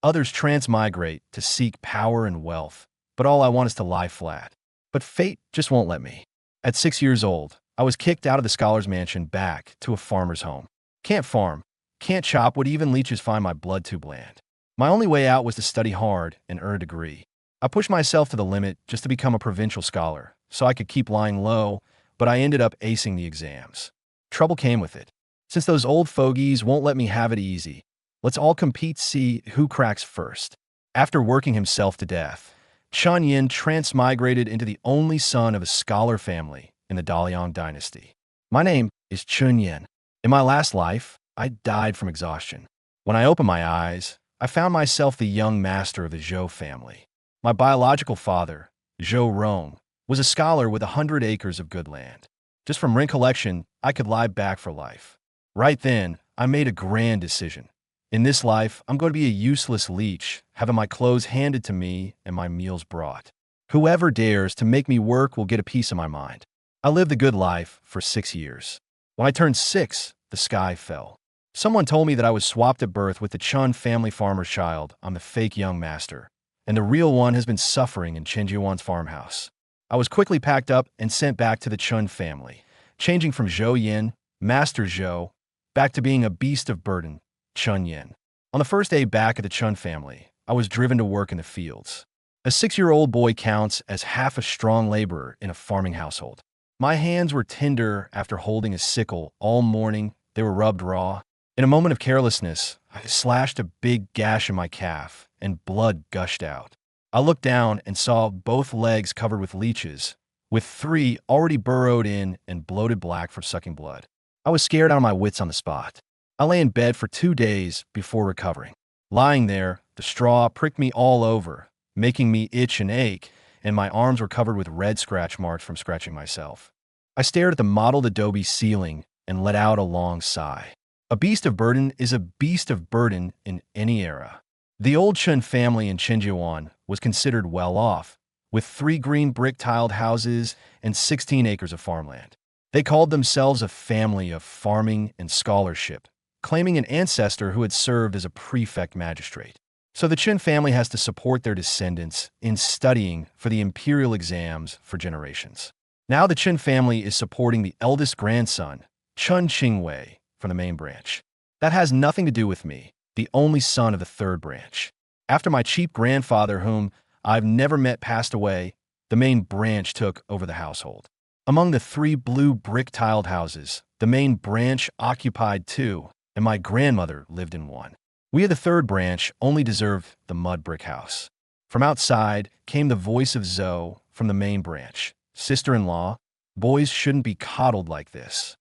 Others transmigrate to seek power and wealth, but all I want is to lie flat. But fate just won't let me. At 6 years old, I was kicked out of the scholar's mansion back to a farmer's home. Can't farm, can't chop wood, even leeches find my blood too bland. My only way out was to study hard and earn a degree. I pushed myself to the limit just to become a provincial scholar, so I could keep lying low, but I ended up acing the exams. Trouble came with it. Since those old fogies won't let me have it easy, let's all compete to see who cracks first. After working himself to death, Chun Yin transmigrated into the only son of a scholar family in the Daliang dynasty. My name is Chun Yin. In my last life, I died from exhaustion. When I opened my eyes, I found myself the young master of the Zhou family. My biological father, Zhou Rong, was a scholar with 100 acres of good land. Just from recollection, I could lie back for life. Right then, I made a grand decision. In this life, I'm going to be a useless leech, having my clothes handed to me and my meals brought. Whoever dares to make me work will get a piece of my mind. I lived the good life for 6 years. When I turned 6, the sky fell. Someone told me that I was swapped at birth with the Chun family farmer's child. I'm the fake young master, and the real one has been suffering in Chenjiuan's farmhouse. I was quickly packed up and sent back to the Chun family, changing from Zhou Yin, Master Zhou, back to being a beast of burden, Chun Yin. On the first day back at the Chun family, I was driven to work in the fields. A 6-year-old boy counts as half a strong laborer in a farming household. My hands were tender after holding a sickle all morning. They were rubbed raw. In a moment of carelessness, I slashed a big gash in my calf, and blood gushed out. I looked down and saw both legs covered with leeches, with 3 already burrowed in and bloated black from sucking blood. I was scared out of my wits on the spot. I lay in bed for 2 days before recovering. Lying there, the straw pricked me all over, making me itch and ache, and my arms were covered with red scratch marks from scratching myself. I stared at the mottled adobe ceiling and let out a long sigh. A beast of burden is a beast of burden in any era. The old Chun family in Chenjiuan was considered well off, with 3 green brick-tiled houses and 16 acres of farmland. They called themselves a family of farming and scholarship, claiming an ancestor who had served as a prefect magistrate. So the Chun family has to support their descendants in studying for the imperial exams for generations. Now the Chun family is supporting the eldest grandson, Chun Qingwei, from the main branch. That has nothing to do with me, the only son of the 3rd branch. After my cheap grandfather, whom I've never met, passed away, the main branch took over the household. Among the 3 blue brick-tiled houses, the main branch occupied 2, and my grandmother lived in 1. We of the 3rd branch only deserved the mud brick house. From outside came the voice of Zhou from the main branch. Sister-in-law, boys shouldn't be coddled like this.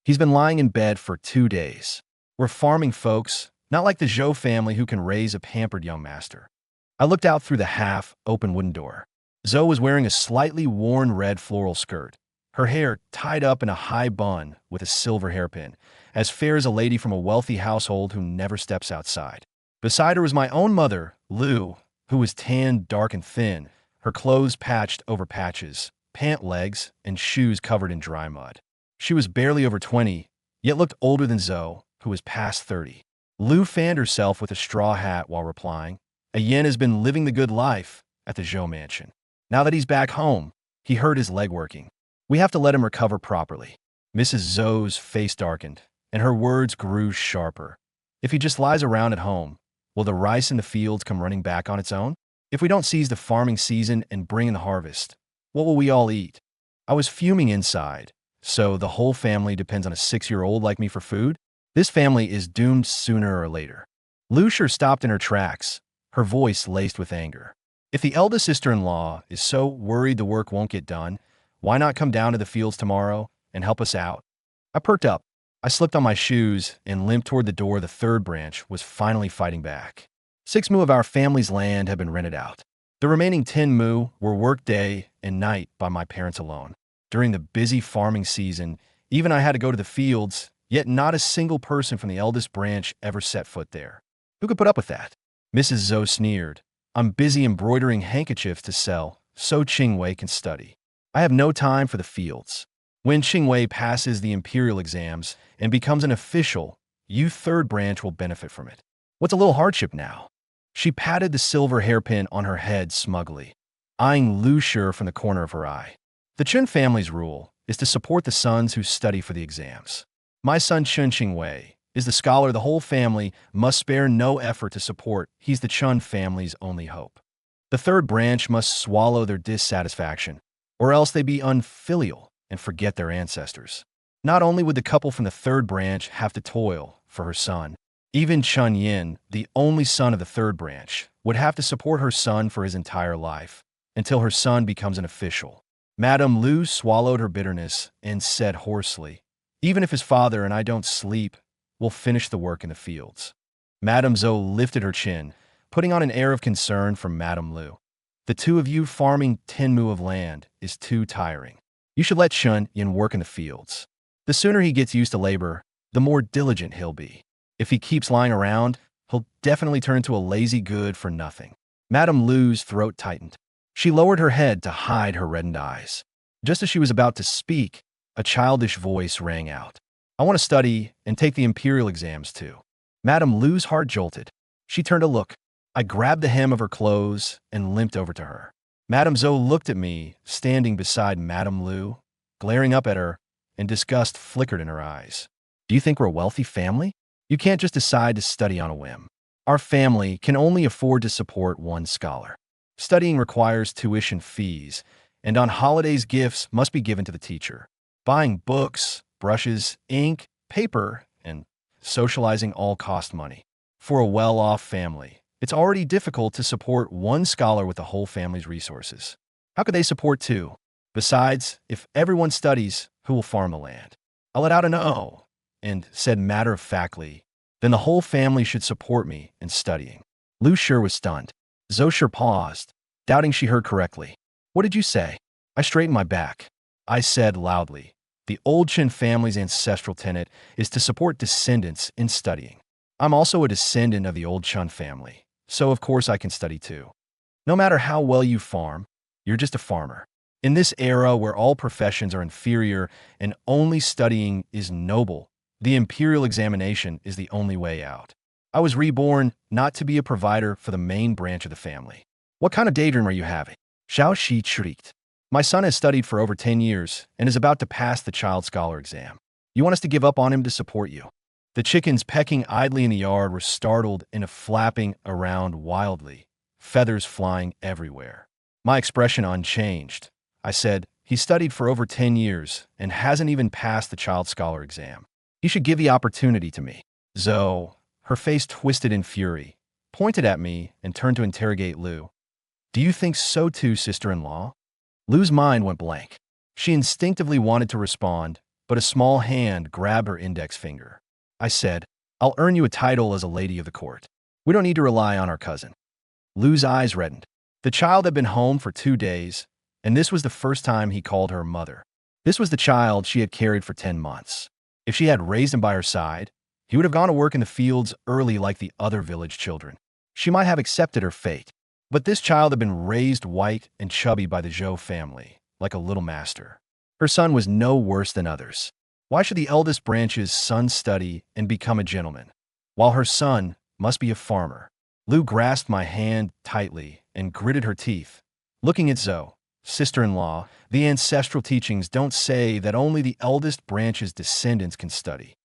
He's been lying in bed for 2 days. We're farming folks, not like the Zhou family who can raise a pampered young master. I looked out through the half-open wooden door. Zhou was wearing a slightly worn red floral skirt, her hair tied up in a high bun with a silver hairpin, as fair as a lady from a wealthy household who never steps outside. Beside her was my own mother, Lu, who was tanned, dark, and thin, her clothes patched over patches, pant legs, and shoes covered in dry mud. She was barely over 20, yet looked older than Zhou, who was past 30. Lu fanned herself with a straw hat while replying, "A Yin has been living the good life at the Zhou mansion. Now that he's back home, he hurt his leg working. We have to let him recover properly." Mrs. Zhou's face darkened, and her words grew sharper. "If he just lies around at home, will the rice in the fields come running back on its own? If we don't seize the farming season and bring in the harvest, what will we all eat?" I was fuming inside. So the whole family depends on a 6-year-old like me for food? This family is doomed sooner or later. Lu Sher stopped in her tracks, her voice laced with anger. If the eldest sister-in-law is so worried the work won't get done, why not come down to the fields tomorrow and help us out? I perked up. I slipped on my shoes and limped toward the door. The 3rd branch was finally fighting back. 6 mu of our family's land had been rented out. The remaining 10 mu were worked day and night by my parents alone. During the busy farming season, even I had to go to the fields, yet not a single person from the eldest branch ever set foot there. Who could put up with that? Mrs. Zhou sneered. "I'm busy embroidering handkerchiefs to sell, so Qingwei can study. I have no time for the fields. When Qingwei passes the imperial exams and becomes an official, you 3rd branch will benefit from it. What's a little hardship now? She patted the silver hairpin on her head smugly, eyeing Lu Shi from the corner of her eye. The Chun family's rule is to support the sons who study for the exams. My son Chun Qingwei is the scholar the whole family must spare no effort to support. He's the Chun family's only hope. The third branch must swallow their dissatisfaction, or else they be unfilial and forget their ancestors. Not only would the couple from the third branch have to toil for her son, even Chun Yin, the only son of the third branch, would have to support her son for his entire life, until her son becomes an official. Madame Lu swallowed her bitterness and said hoarsely, "Even if his father and I don't sleep, we'll finish the work in the fields." Madame Zhou lifted her chin, putting on an air of concern for Madame Lu. "The two of you farming 10 mu of land is too tiring. You should let Chun Yin work in the fields. The sooner he gets used to labor, the more diligent he'll be. If he keeps lying around, he'll definitely turn into a lazy good-for-nothing." Madame Lu's throat tightened. She lowered her head to hide her reddened eyes. Just as she was about to speak, a childish voice rang out. "I want to study and take the imperial exams too." Madame Lu's heart jolted. She turned to look. I grabbed the hem of her clothes and limped over to her. Madame Zhou looked at me, standing beside Madame Lu, glaring up at her, and disgust flickered in her eyes. "Do you think we're a wealthy family? You can't just decide to study on a whim. Our family can only afford to support one scholar. Studying requires tuition fees, and on holidays gifts must be given to the teacher. Buying books, brushes, ink, paper, and socializing all cost money. For a well-off family, it's already difficult to support one scholar with the whole family's resources. How could they support two? Besides, if everyone studies, who will farm the land?" I let out an "oh," and said matter-of-factly, "Then the whole family should support me in studying." Lu Shi was stunned. Zhou Shi paused, doubting she heard correctly. "What did you say?" I straightened my back. I said loudly, "The old Qin family's ancestral tenet is to support descendants in studying. I'm also a descendant of the old Chun family, so of course I can study too. No matter how well you farm, you're just a farmer. In this era where all professions are inferior and only studying is noble, the imperial examination is the only way out. I was reborn not to be a provider for the main branch of the family." "What kind of daydream are you having?" Xiao Shi shrieked. "My son has studied for over 10 years and is about to pass the child scholar exam. You want us to give up on him to support you?" The chickens pecking idly in the yard were startled into flapping around wildly, feathers flying everywhere. My expression unchanged. I said, "He studied for over 10 years and hasn't even passed the child scholar exam. He should give the opportunity to me." Zhou, her face twisted in fury, pointed at me and turned to interrogate Lu. "Do you think so too, sister-in-law?" Lu's mind went blank. She instinctively wanted to respond, but a small hand grabbed her index finger. I said, "I'll earn you a title as a lady of the court. We don't need to rely on our cousin." Lu's eyes reddened. The child had been home for 2 days, and this was the first time he called her mother. This was the child she had carried for 10 months. If she had raised him by her side, he would have gone to work in the fields early like the other village children. She might have accepted her fate. But this child had been raised white and chubby by the Zhou family, like a little master. Her son was no worse than others. Why should the eldest branch's son study and become a gentleman, while her son must be a farmer? Lu grasped my hand tightly and gritted her teeth. Looking at Zhou, "Sister-in-law, the ancestral teachings don't say that only the eldest branch's descendants can study."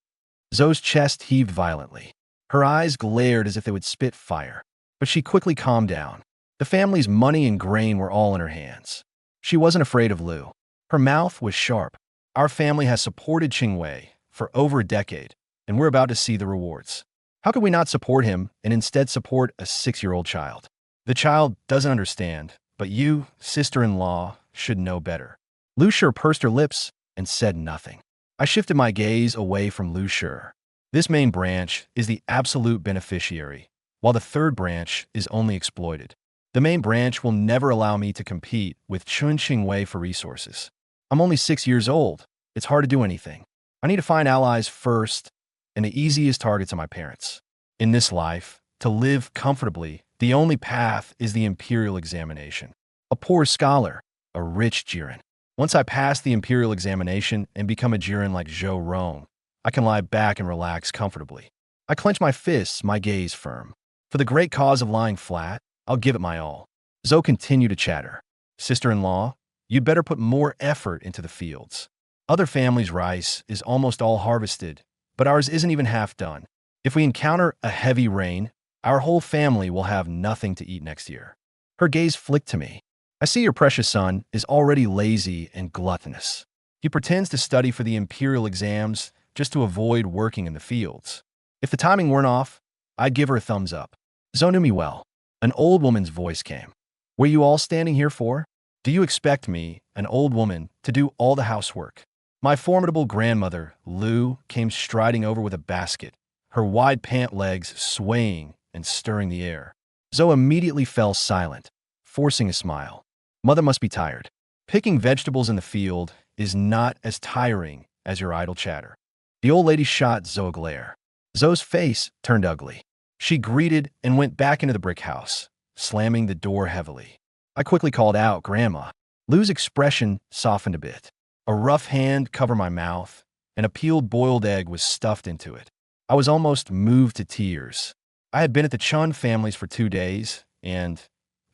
Zhou's chest heaved violently. Her eyes glared as if they would spit fire. But she quickly calmed down. The family's money and grain were all in her hands. She wasn't afraid of Lu. Her mouth was sharp. "Our family has supported Qingwei for over a decade, and we're about to see the rewards. How could we not support him and instead support a 6-year-old child? The child doesn't understand, but you, sister-in-law, should know better." Lu Shi pursed her lips and said nothing. I shifted my gaze away from Lu Shi. This main branch is the absolute beneficiary, while the third branch is only exploited. The main branch will never allow me to compete with Chun Qingwei for resources. I'm only 6 years old. It's hard to do anything. I need to find allies first, and the easiest targets are my parents. In this life, to live comfortably, the only path is the imperial examination. A poor scholar, a rich jiren. Once I pass the imperial examination and become a jiren like Zhou Rong, I can lie back and relax comfortably. I clench my fists, my gaze firm. For the great cause of lying flat, I'll give it my all. Zoe continued to chatter. Sister-in-law, you'd better put more effort into the fields. Other families' rice is almost all harvested, but ours isn't even half done. If we encounter a heavy rain, our whole family will have nothing to eat next year. Her gaze flicked to me. I see your precious son is already lazy and gluttonous. He pretends to study for the imperial exams just to avoid working in the fields. If the timing weren't off, I'd give her a thumbs up. Zoe knew me well. An old woman's voice came. What are you all standing here for? Do you expect me, an old woman, to do all the housework? My formidable grandmother, Lou, came striding over with a basket, her wide pant legs swaying and stirring the air. Zoe immediately fell silent, forcing a smile. Mother must be tired. Picking vegetables in the field is not as tiring as your idle chatter. The old lady shot Zoe a glare. Zoe's face turned ugly. She greeted and went back into the brick house, slamming the door heavily. I quickly called out, Grandma. Lou's expression softened a bit. A rough hand covered my mouth, and a peeled boiled egg was stuffed into it. I was almost moved to tears. I had been at the Chun families for 2 days, and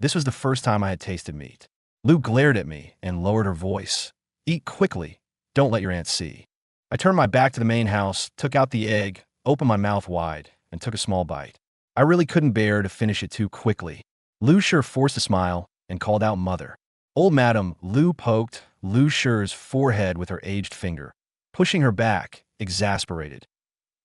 this was the first time I had tasted meat. Lou glared at me and lowered her voice. Eat quickly. Don't let your aunt see. I turned my back to the main house, took out the egg, opened my mouth wide, and took a small bite. I really couldn't bear to finish it too quickly. Lou Sure forced a smile and called out Mother. Old Madam Lou poked Lou Sure's forehead with her aged finger, pushing her back, exasperated.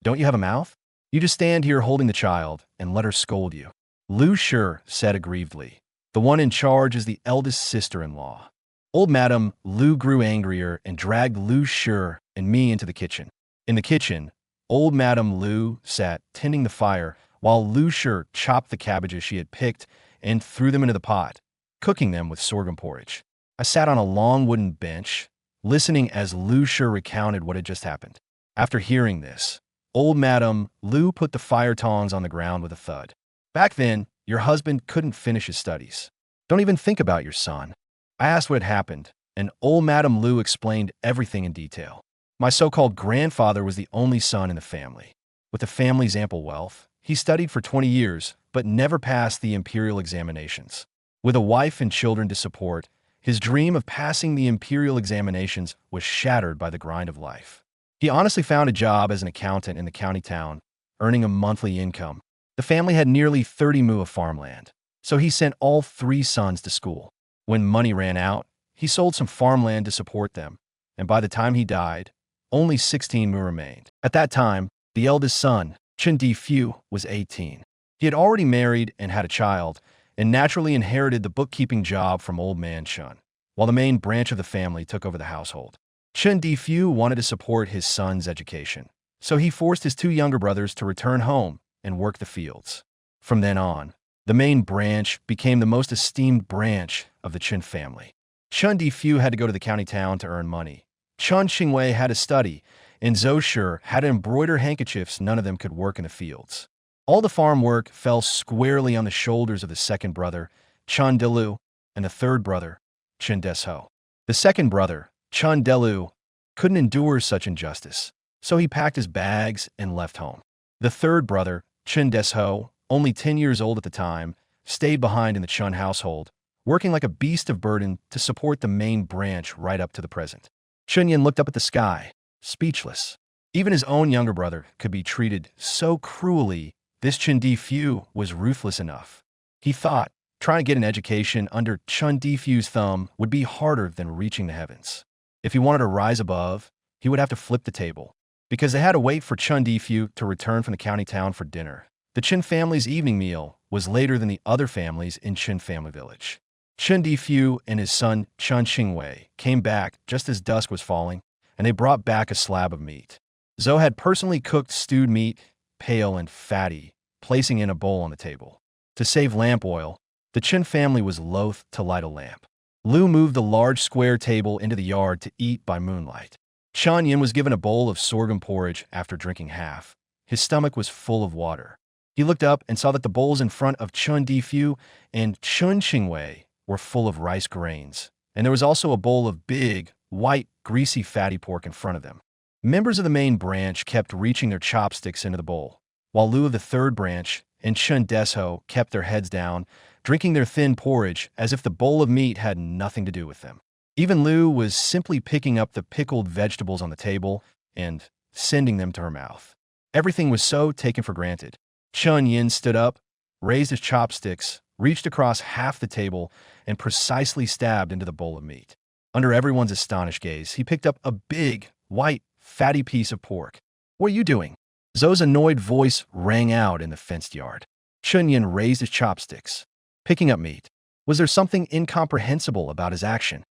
Don't you have a mouth? You just stand here holding the child and let her scold you. Lou Sure said aggrievedly. The one in charge is the eldest sister-in-law. Old Madam Lou grew angrier and dragged Lou Sure and me into the kitchen. In the kitchen, Old Madam Lou sat tending the fire while Lou Sure chopped the cabbages she had picked and threw them into the pot, cooking them with sorghum porridge. I sat on a long wooden bench, listening as Lou Sure recounted what had just happened. After hearing this, Old Madam Lou put the fire tongs on the ground with a thud. Back then, your husband couldn't finish his studies. Don't even think about your son. I asked what had happened, and Old Madam Lou explained everything in detail. My so-called grandfather was the only son in the family. With the family's ample wealth, he studied for 20 years, but never passed the imperial examinations. With a wife and children to support, his dream of passing the imperial examinations was shattered by the grind of life. He honestly found a job as an accountant in the county town, earning a monthly income. The family had nearly 30 mu of farmland, so he sent all 3 sons to school. When money ran out, he sold some farmland to support them, and by the time he died, only 16 mu remained. At that time, the eldest son, Chen Di-Fu, was 18. He had already married and had a child, and naturally inherited the bookkeeping job from Old Man Chun, while the main branch of the family took over the household. Chen Di-Fu wanted to support his son's education, so he forced his 2 younger brothers to return home and work the fields. From then on, the main branch became the most esteemed branch of the Chen family. Chen Di-Fu had to go to the county town to earn money. Chun Xingwei had to study, and Zhou Shi had to embroider handkerchiefs. None of them could work in the fields. All the farm work fell squarely on the shoulders of the second brother, Chun Delu, and the third brother, Chen Desho. The second brother, Chun Delu, couldn't endure such injustice, so he packed his bags and left home. The third brother, Chen Desho, only 10 years old at the time, stayed behind in the Chun household, working like a beast of burden to support the main branch right up to the present. Chunyan looked up at the sky, speechless. Even his own younger brother could be treated so cruelly. This Chen Di-Fu was ruthless enough. He thought trying to get an education under Chen Di-Fu's thumb would be harder than reaching the heavens. If he wanted to rise above, he would have to flip the table, because they had to wait for Chen Di-Fu to return from the county town for dinner. The Chen family's evening meal was later than the other families in Chen family village. Chen Di-Fu and his son Chun Xingwei came back just as dusk was falling, and they brought back a slab of meat. Zhou had personally cooked stewed meat, pale and fatty, placing in a bowl on the table. To save lamp oil, the Chen family was loath to light a lamp. Lu moved the large square table into the yard to eat by moonlight. Chun Yin was given a bowl of sorghum porridge after drinking half. His stomach was full of water. He looked up and saw that the bowls in front of Chun Di-Fu and Chun Xingwei were full of rice grains, and there was also a bowl of big, white, greasy, fatty pork in front of them. Members of the main branch kept reaching their chopsticks into the bowl, while Lu of the third branch and Chun Desho kept their heads down, drinking their thin porridge as if the bowl of meat had nothing to do with them. Even Lu was simply picking up the pickled vegetables on the table and sending them to her mouth. Everything was so taken for granted. Chun Yin stood up, raised his chopsticks, reached across half the table, and precisely stabbed into the bowl of meat. Under everyone's astonished gaze, he picked up a big, white, fatty piece of pork. "What are you doing?" Zou's annoyed voice rang out in the fenced yard. Chun Yin raised his chopsticks, picking up meat. Was there something incomprehensible about his action?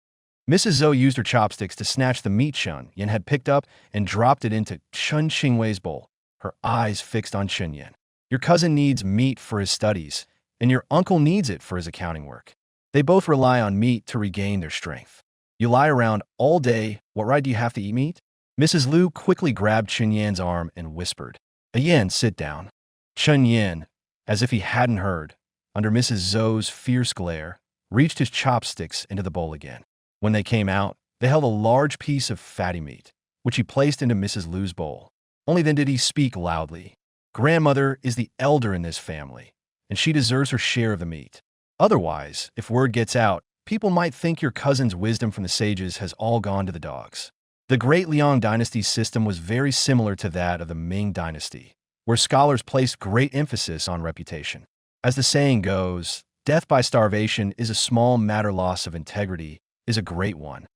Mrs. Zhou used her chopsticks to snatch the meat Chun Yin had picked up and dropped it into Chun Qingwei's bowl, her eyes fixed on Chun Yin. "Your cousin needs meat for his studies, and your uncle needs it for his accounting work. They both rely on meat to regain their strength. You lie around all day. What right do you have to eat meat?" Mrs. Lu quickly grabbed Chun Yan's arm and whispered, "Yan, sit down." Chun Yan, as if he hadn't heard, under Mrs. Zhou's fierce glare, reached his chopsticks into the bowl again. When they came out, they held a large piece of fatty meat, which he placed into Mrs. Lu's bowl. Only then did he speak loudly. "Grandmother is the elder in this family, and she deserves her share of the meat. Otherwise, if word gets out, people might think your cousin's wisdom from the sages has all gone to the dogs." The Great Liang dynasty's system was very similar to that of the Ming dynasty, where scholars placed great emphasis on reputation. As the saying goes, death by starvation is a small matter, loss of integrity is a great one.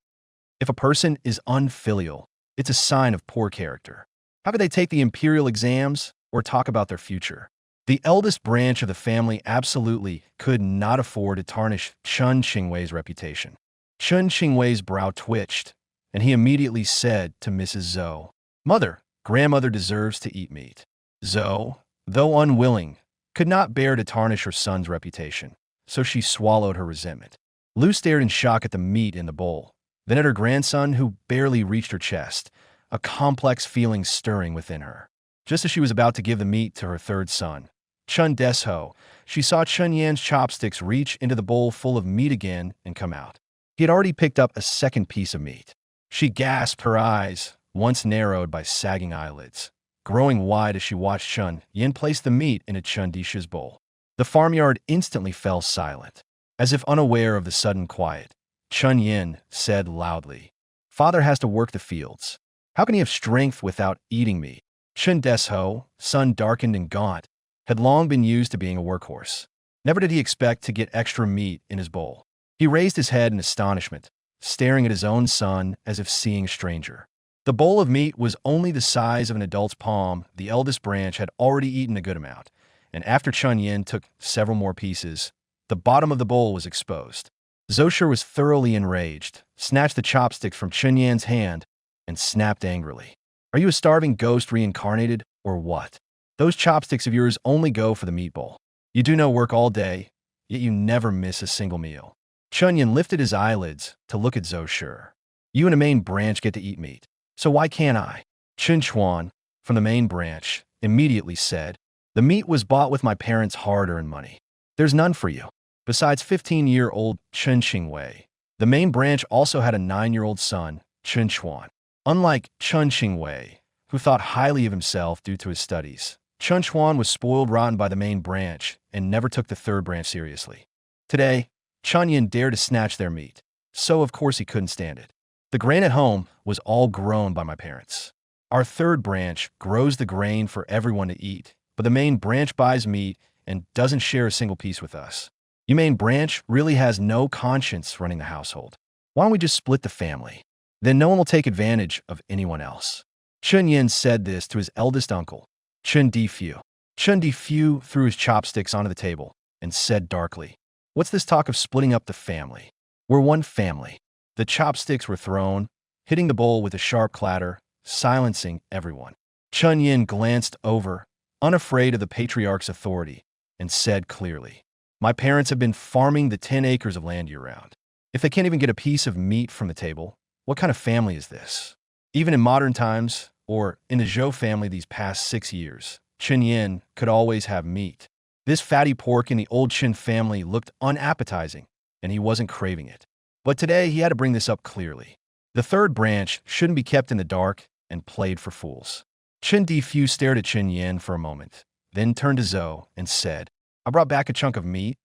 If a person is unfilial, it's a sign of poor character. How could they take the imperial exams or talk about their future? The eldest branch of the family absolutely could not afford to tarnish Chun Qingwei's reputation. Chun Qingwei's brow twitched, and he immediately said to Mrs. Zhou, "Mother, grandmother deserves to eat meat." Zhou, though unwilling, could not bear to tarnish her son's reputation, so she swallowed her resentment. Lu stared in shock at the meat in the bowl, then at her grandson who barely reached her chest, a complex feeling stirring within her. Just as she was about to give the meat to her third son, Chun Desho, she saw Chun Yan's chopsticks reach into the bowl full of meat again and come out. He had already picked up a second piece of meat. She gasped, her eyes, once narrowed by sagging eyelids, growing wide as she watched Chun Yin place the meat into Chun Disha's bowl. The farmyard instantly fell silent. As if unaware of the sudden quiet, Chun Yin said loudly, "Father has to work the fields. How can he have strength without eating meat?" Chun Desho, sun darkened and gaunt, had long been used to being a workhorse. Never did he expect to get extra meat in his bowl. He raised his head in astonishment, staring at his own son as if seeing a stranger. The bowl of meat was only the size of an adult's palm. The eldest branch had already eaten a good amount, and after Chun Yin took several more pieces, the bottom of the bowl was exposed. Zhou was thoroughly enraged, snatched the chopsticks from Chun Yan's hand, and snapped angrily. "Are you a starving ghost reincarnated, or what? Those chopsticks of yours only go for the meat bowl. You do no work all day, yet you never miss a single meal." Chun Yin lifted his eyelids to look at Zhou Shi. "You and a main branch get to eat meat, so why can't I?" Chun Chuan, from the main branch, immediately said, "The meat was bought with my parents' hard-earned money. There's none for you." Besides 15-year-old Chun Qingwei, the main branch also had a 9-year-old son, Chun Chuan. Unlike Chun Qingwei, who thought highly of himself due to his studies, Chun Chuan was spoiled rotten by the main branch and never took the third branch seriously. Today, Chun Yin dared to snatch their meat, so of course he couldn't stand it. "The grain at home was all grown by my parents. Our third branch grows the grain for everyone to eat, but the main branch buys meat and doesn't share a single piece with us. Your main branch really has no conscience running the household. Why don't we just split the family? Then no one will take advantage of anyone else." Chun Yin said this to his eldest uncle, Chun Difu. Chun Difu threw his chopsticks onto the table and said darkly, "What's this talk of splitting up the family? We're one family." The chopsticks were thrown, hitting the bowl with a sharp clatter, silencing everyone. Chun Yin glanced over, unafraid of the patriarch's authority, and said clearly, "My parents have been farming the 10 acres of land year-round. If they can't even get a piece of meat from the table, what kind of family is this?" Even in modern times, or in the Zhou family these past 6 years, Chun Yin could always have meat. This fatty pork in the old Qin family looked unappetizing, and he wasn't craving it. But today he had to bring this up clearly. The third branch shouldn't be kept in the dark and played for fools. Chun Difu stared at Chun Yin for a moment, then turned to Zoe and said, I brought back a chunk of meat,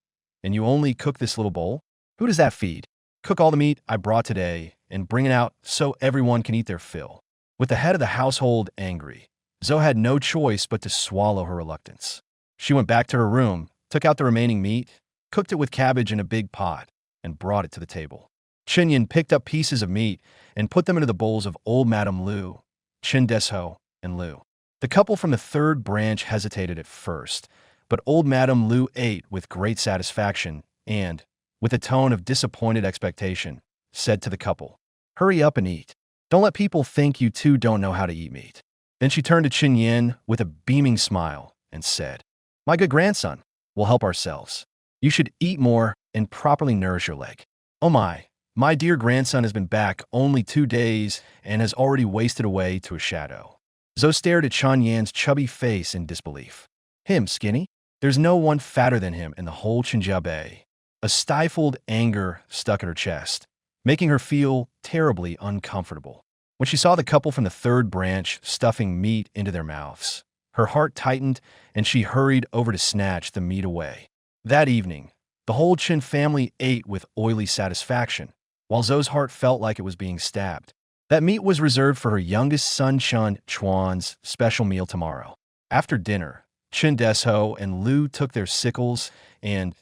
and you only cook this little bowl? Who does that feed? Cook all the meat I brought today and bring it out so everyone can eat their fill. With the head of the household angry, Zoe had no choice but to swallow her reluctance. She went back to her room, took out the remaining meat, cooked it with cabbage in a big pot, and brought it to the table. Chinyan picked up pieces of meat and put them into the bowls of old Madame Lu, Chin Desho, and Lu. The couple from the third branch hesitated at first, but old Madame Lu ate with great satisfaction and, with a tone of disappointed expectation, said to the couple, Hurry up and eat. Don't let people think you two don't know how to eat meat. Then she turned to Chin Yin with a beaming smile and said, My good grandson, we'll help ourselves. You should eat more and properly nourish your leg. Oh my dear grandson has been back only 2 days and has already wasted away to a shadow. Zoe stared at Chan Yan's chubby face in disbelief. Him, skinny? There's no one fatter than him in the whole Chinjiabe. A stifled anger stuck in her chest, making her feel terribly uncomfortable. When she saw the couple from the third branch stuffing meat into their mouths, her heart tightened and she hurried over to snatch the meat away. That evening, the whole Chin family ate with oily satisfaction, while Zoe's heart felt like it was being stabbed. That meat was reserved for her youngest son Chun Chuan's special meal tomorrow. After dinner, Chin Desho and Lu took their sickles and,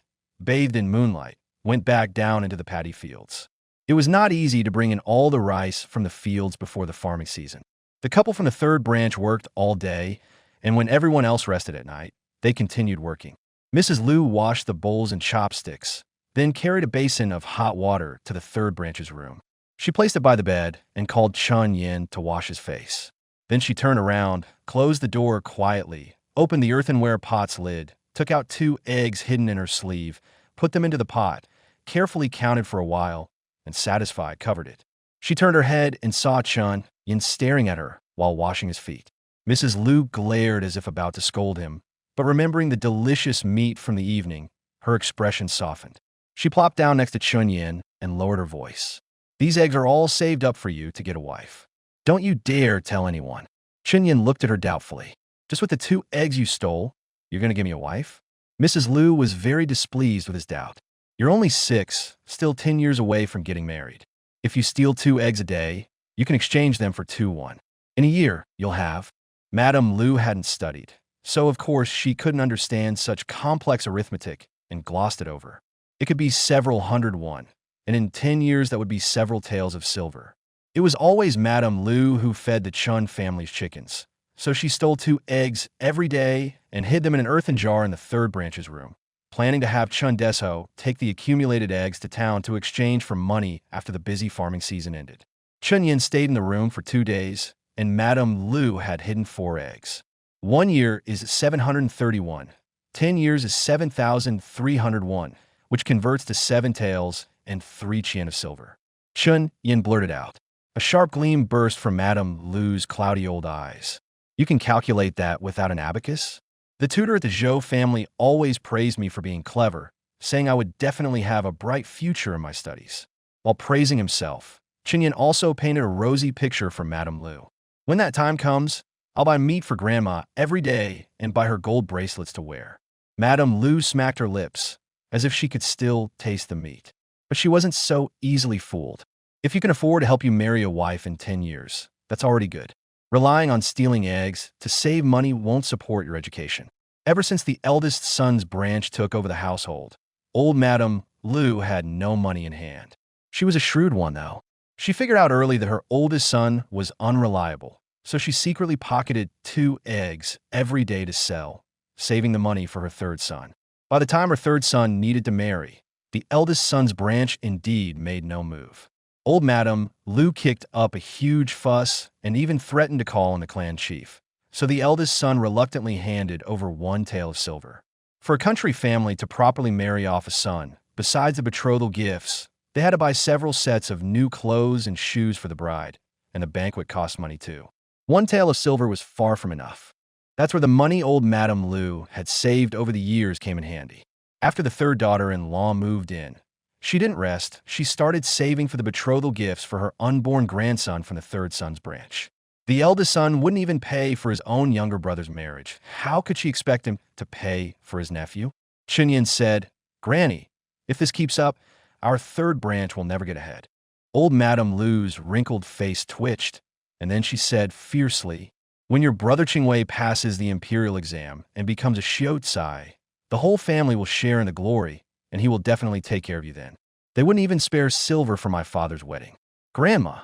bathed in moonlight, went back down into the paddy fields. It was not easy to bring in all the rice from the fields before the farming season. The couple from the third branch worked all day, and when everyone else rested at night, they continued working. Mrs. Lu washed the bowls and chopsticks, then carried a basin of hot water to the third branch's room. She placed it by the bed and called Chun Yin to wash his face. Then she turned around, closed the door quietly, opened the earthenware pot's lid, took out 2 eggs hidden in her sleeve, put them into the pot, carefully counted for a while, and satisfied covered it. She turned her head and saw Chun Yin staring at her while washing his feet. Mrs. Lu glared as if about to scold him, but remembering the delicious meat from the evening, her expression softened. She plopped down next to Chun Yin and lowered her voice. These eggs are all saved up for you to get a wife. Don't you dare tell anyone. Chun Yin looked at her doubtfully. Just with the 2 eggs you stole, you're going to give me a wife? Mrs. Lu was very displeased with his doubt. You're only 6, still 10 years away from getting married. If you steal 2 eggs a day, you can exchange them for 2-1. In a year, you'll have. Madame Lu hadn't studied, so of course she couldn't understand such complex arithmetic and glossed it over. It could be several 100-1, and in 10 years that would be several taels of silver. It was always Madame Lu who fed the Chun family's chickens, so she stole 2 eggs every day and hid them in an earthen jar in the third branch's room, planning to have Chun Desho take the accumulated eggs to town to exchange for money after the busy farming season ended. Chun Yin stayed in the room for 2 days, and Madame Lu had hidden 4 eggs. 1 year is 731. 10 years is 7,301, which converts to 7 taels and 3 chien of silver. Chun Yin blurted out. A sharp gleam burst from Madame Lu's cloudy old eyes. You can calculate that without an abacus? The tutor at the Zhou family always praised me for being clever, saying I would definitely have a bright future in my studies. While praising himself, Chin Yin also painted a rosy picture for Madame Lu. When that time comes, I'll buy meat for Grandma every day and buy her gold bracelets to wear. Madame Lu smacked her lips, as if she could still taste the meat. But she wasn't so easily fooled. If you can afford to help you marry a wife in 10 years, that's already good. Relying on stealing eggs to save money won't support your education. Ever since the eldest son's branch took over the household, old Madame Lu had no money in hand. She was a shrewd one, though. She figured out early that her oldest son was unreliable, so she secretly pocketed 2 eggs every day to sell, saving the money for her third son. By the time her third son needed to marry, the eldest son's branch indeed made no move. Old Madame Lu kicked up a huge fuss and even threatened to call on the clan chief, so the eldest son reluctantly handed over 1 tael of silver. For a country family to properly marry off a son, besides the betrothal gifts, they had to buy several sets of new clothes and shoes for the bride, and the banquet cost money too. 1 tael of silver was far from enough. That's where the money old Madame Lu had saved over the years came in handy. After the third daughter-in-law moved in, she didn't rest. She started saving for the betrothal gifts for her unborn grandson from the third son's branch. The eldest son wouldn't even pay for his own younger brother's marriage. How could she expect him to pay for his nephew? Chunyin said, "Granny, if this keeps up, our third branch will never get ahead." Old Madame Lu's wrinkled face twitched, and then she said fiercely, "When your brother Qingwei passes the imperial exam and becomes a Xiozai, the whole family will share in the glory, and he will definitely take care of you then. They wouldn't even spare silver for my father's wedding." "Grandma,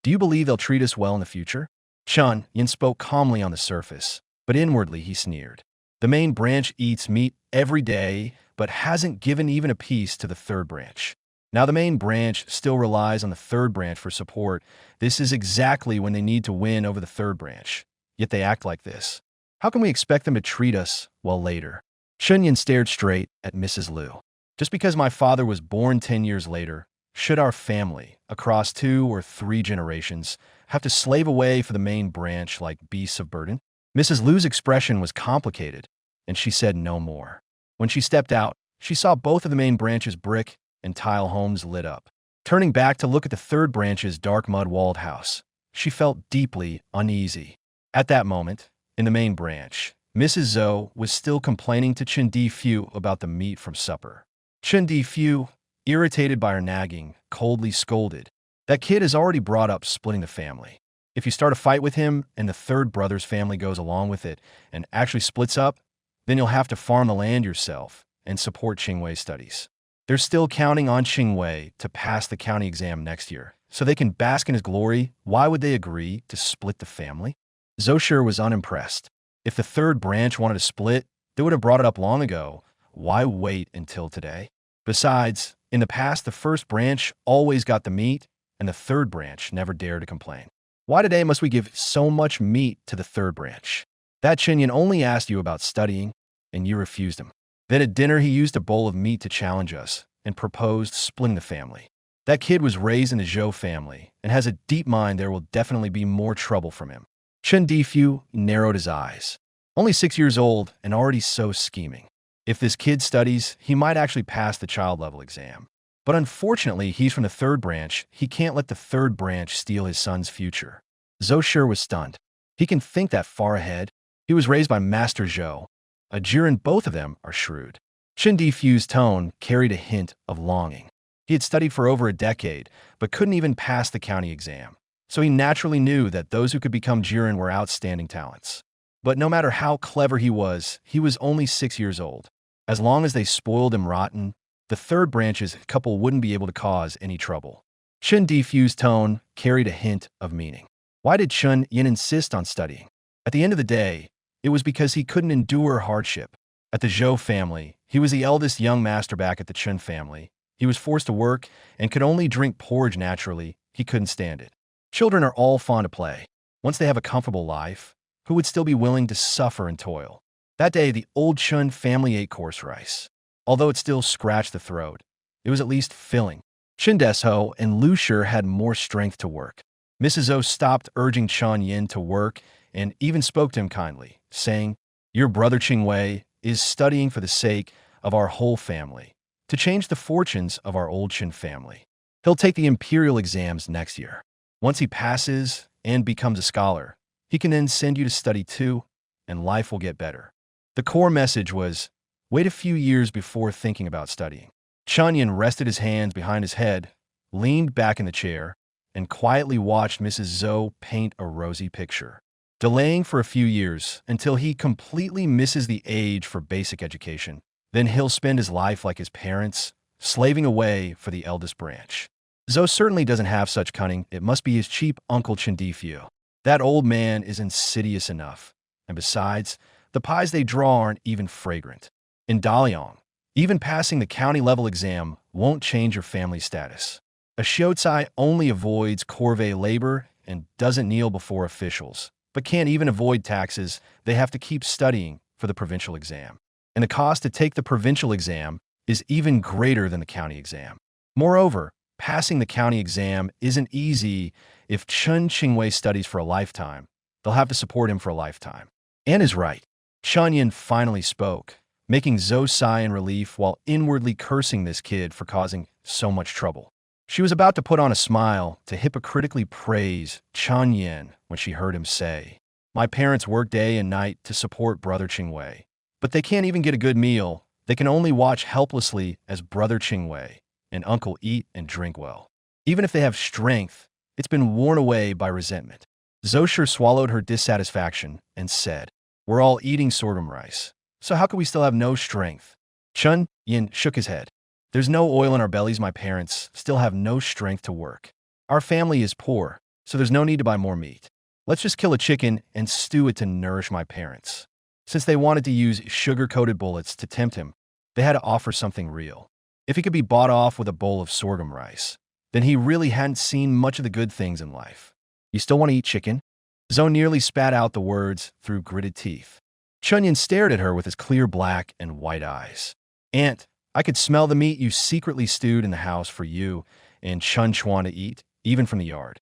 do you believe they'll treat us well in the future?" Chun Yin spoke calmly on the surface, but inwardly he sneered. The main branch eats meat every day, but hasn't given even a piece to the third branch. Now the main branch still relies on the third branch for support. This is exactly when they need to win over the third branch. Yet they act like this. How can we expect them to treat us well later? Chunyin stared straight at Mrs. Lu. Just because my father was born 10 years later, should our family, across 2 or 3 generations, have to slave away for the main branch like beasts of burden? Mrs. Lu's expression was complicated, and she said no more. When she stepped out, she saw both of the main branch's brick and tile homes lit up. Turning back to look at the third branch's dark mud-walled house, she felt deeply uneasy. At that moment, in the main branch, Mrs. Zhou was still complaining to Chen Difu about the meat from supper. Chen Difu, irritated by her nagging, coldly scolded, "That kid has already brought up splitting the family. If you start a fight with him and the third brother's family goes along with it and actually splits up, then you'll have to farm the land yourself and support Qingwei's studies. They're still counting on Qingwei to pass the county exam next year, so they can bask in his glory. Why would they agree to split the family?" Zhou was unimpressed. If the third branch wanted to split, they would have brought it up long ago. Why wait until today? Besides, in the past, the first branch always got the meat, and the third branch never dared to complain. Why today must we give so much meat to the third branch? That Chinyan only asked you about studying, and you refused him. Then at dinner, he used a bowl of meat to challenge us and proposed splitting the family. That kid was raised in the Zhou family and has a deep mind. There will definitely be more trouble from him. Chen Difu narrowed his eyes. Only 6 years old and already so scheming. If this kid studies, he might actually pass the child level exam. But unfortunately, he's from the third branch. He can't let the third branch steal his son's future. Zhou was stunned. He can think that far ahead. He was raised by Master Zhou. A Jiren, both of them are shrewd. Chen Difu's tone carried a hint of longing. He had studied for over a decade, but couldn't even pass the county exam. So he naturally knew that those who could become Jiren were outstanding talents. But no matter how clever he was only 6 years old. As long as they spoiled him rotten, the third branch's couple wouldn't be able to cause any trouble. Chen Difu's tone carried a hint of meaning. Why did Chun Yin insist on studying? At the end of the day, it was because he couldn't endure hardship. At the Zhou family, he was the eldest young master. Back at the Chen family, he was forced to work and could only drink porridge naturally. He couldn't stand it. Children are all fond of play. Once they have a comfortable life, who would still be willing to suffer and toil? That day, the old Chun family ate coarse rice. Although it still scratched the throat, it was at least filling. Chen Desho and Lu Shi had more strength to work. Mrs. Zhou stopped urging Chun Yin to work and even spoke to him kindly, saying, "Your brother Qingwei is studying for the sake of our whole family, to change the fortunes of our old Chen family. He'll take the imperial exams next year. Once he passes and becomes a scholar, he can then send you to study too, and life will get better." The core message was, wait a few years before thinking about studying. Chunyan rested his hands behind his head, leaned back in the chair, and quietly watched Mrs. Zhou paint a rosy picture, delaying for a few years until he completely misses the age for basic education. Then he'll spend his life like his parents, slaving away for the eldest branch. Zhou certainly doesn't have such cunning. It must be his cheap uncle Chen Difu. That old man is insidious enough. And besides, the pies they draw aren't even fragrant. In Daliang, even passing the county-level exam won't change your family status. A Xiozai only avoids corvée labor and doesn't kneel before officials, but can't even avoid taxes. They have to keep studying for the provincial exam. And the cost to take the provincial exam is even greater than the county exam. Moreover, passing the county exam isn't easy. If Chen Qingwei studies for a lifetime, they'll have to support him for a lifetime. Anne is right. Chunyan finally spoke, making Zhou sigh in relief while inwardly cursing this kid for causing so much trouble. She was about to put on a smile to hypocritically praise Chun Yin when she heard him say, "My parents work day and night to support Brother Chingwei, but they can't even get a good meal. They can only watch helplessly as Brother Chingwei and Uncle eat and drink well. Even if they have strength, it's been worn away by resentment." Zosher swallowed her dissatisfaction and said, "We're all eating sorghum rice, so how could we still have no strength?" Chun Yin shook his head. "There's no oil in our bellies. My parents still have no strength to work. Our family is poor, so there's no need to buy more meat. Let's just kill a chicken and stew it to nourish my parents." Since they wanted to use sugar-coated bullets to tempt him, they had to offer something real. If he could be bought off with a bowl of sorghum rice, then he really hadn't seen much of the good things in life. "You still want to eat chicken?" Zoe nearly spat out the words through gritted teeth. Chunyin stared at her with his clear black and white eyes. "Aunt, I could smell the meat you secretly stewed in the house for you and Chun Chuan to eat, even from the yard."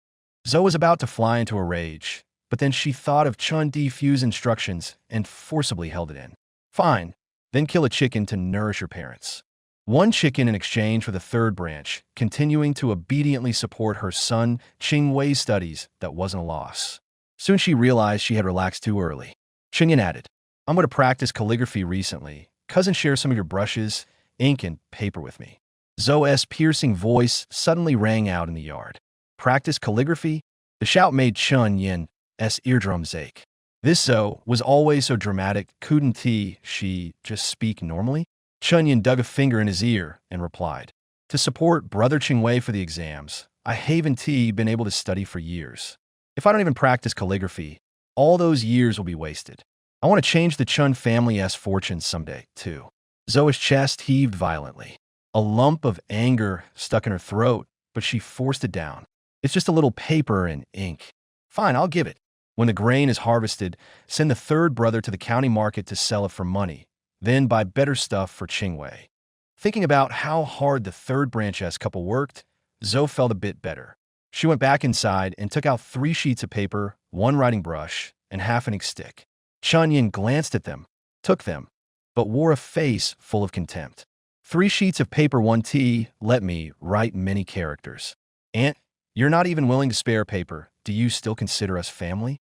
Zoe was about to fly into a rage, but then she thought of Chun Di-Fu's instructions and forcibly held it in. "Fine, then kill a chicken to nourish your parents." One chicken in exchange for the third branch, continuing to obediently support her son Ching Wei's studies. That wasn't a loss. Soon she realized she had relaxed too early. Chingyan added, "I'm going to practice calligraphy recently. Cousin, share some of your brushes, ink, and paper with me." Zoe's piercing voice suddenly rang out in the yard. "Practice calligraphy?" The shout made Chun Yin's eardrums ache. This Zoe was always so dramatic. Couldn't she just speak normally? Chun Yin dug a finger in his ear and replied, "To support Brother Chingwei for the exams, I haven't been able to study for years. If I don't even practice calligraphy, all those years will be wasted. I want to change the Chun family's fortune someday, too." Zoe's chest heaved violently. A lump of anger stuck in her throat, but she forced it down. "It's just a little paper and ink." "Fine, I'll give it. When the grain is harvested, send the third brother to the county market to sell it for money. Then buy better stuff for Chingwei." Thinking about how hard the third branch couple worked, Zoe felt a bit better. She went back inside and took out 3 sheets of paper, 1 writing brush, and half an ink stick. Chun Yin glanced at them, took them, but wore a face full of contempt. "3 sheets of paper, 1 let me write many characters." "Aunt, you're not even willing to spare paper. Do you still consider us family?"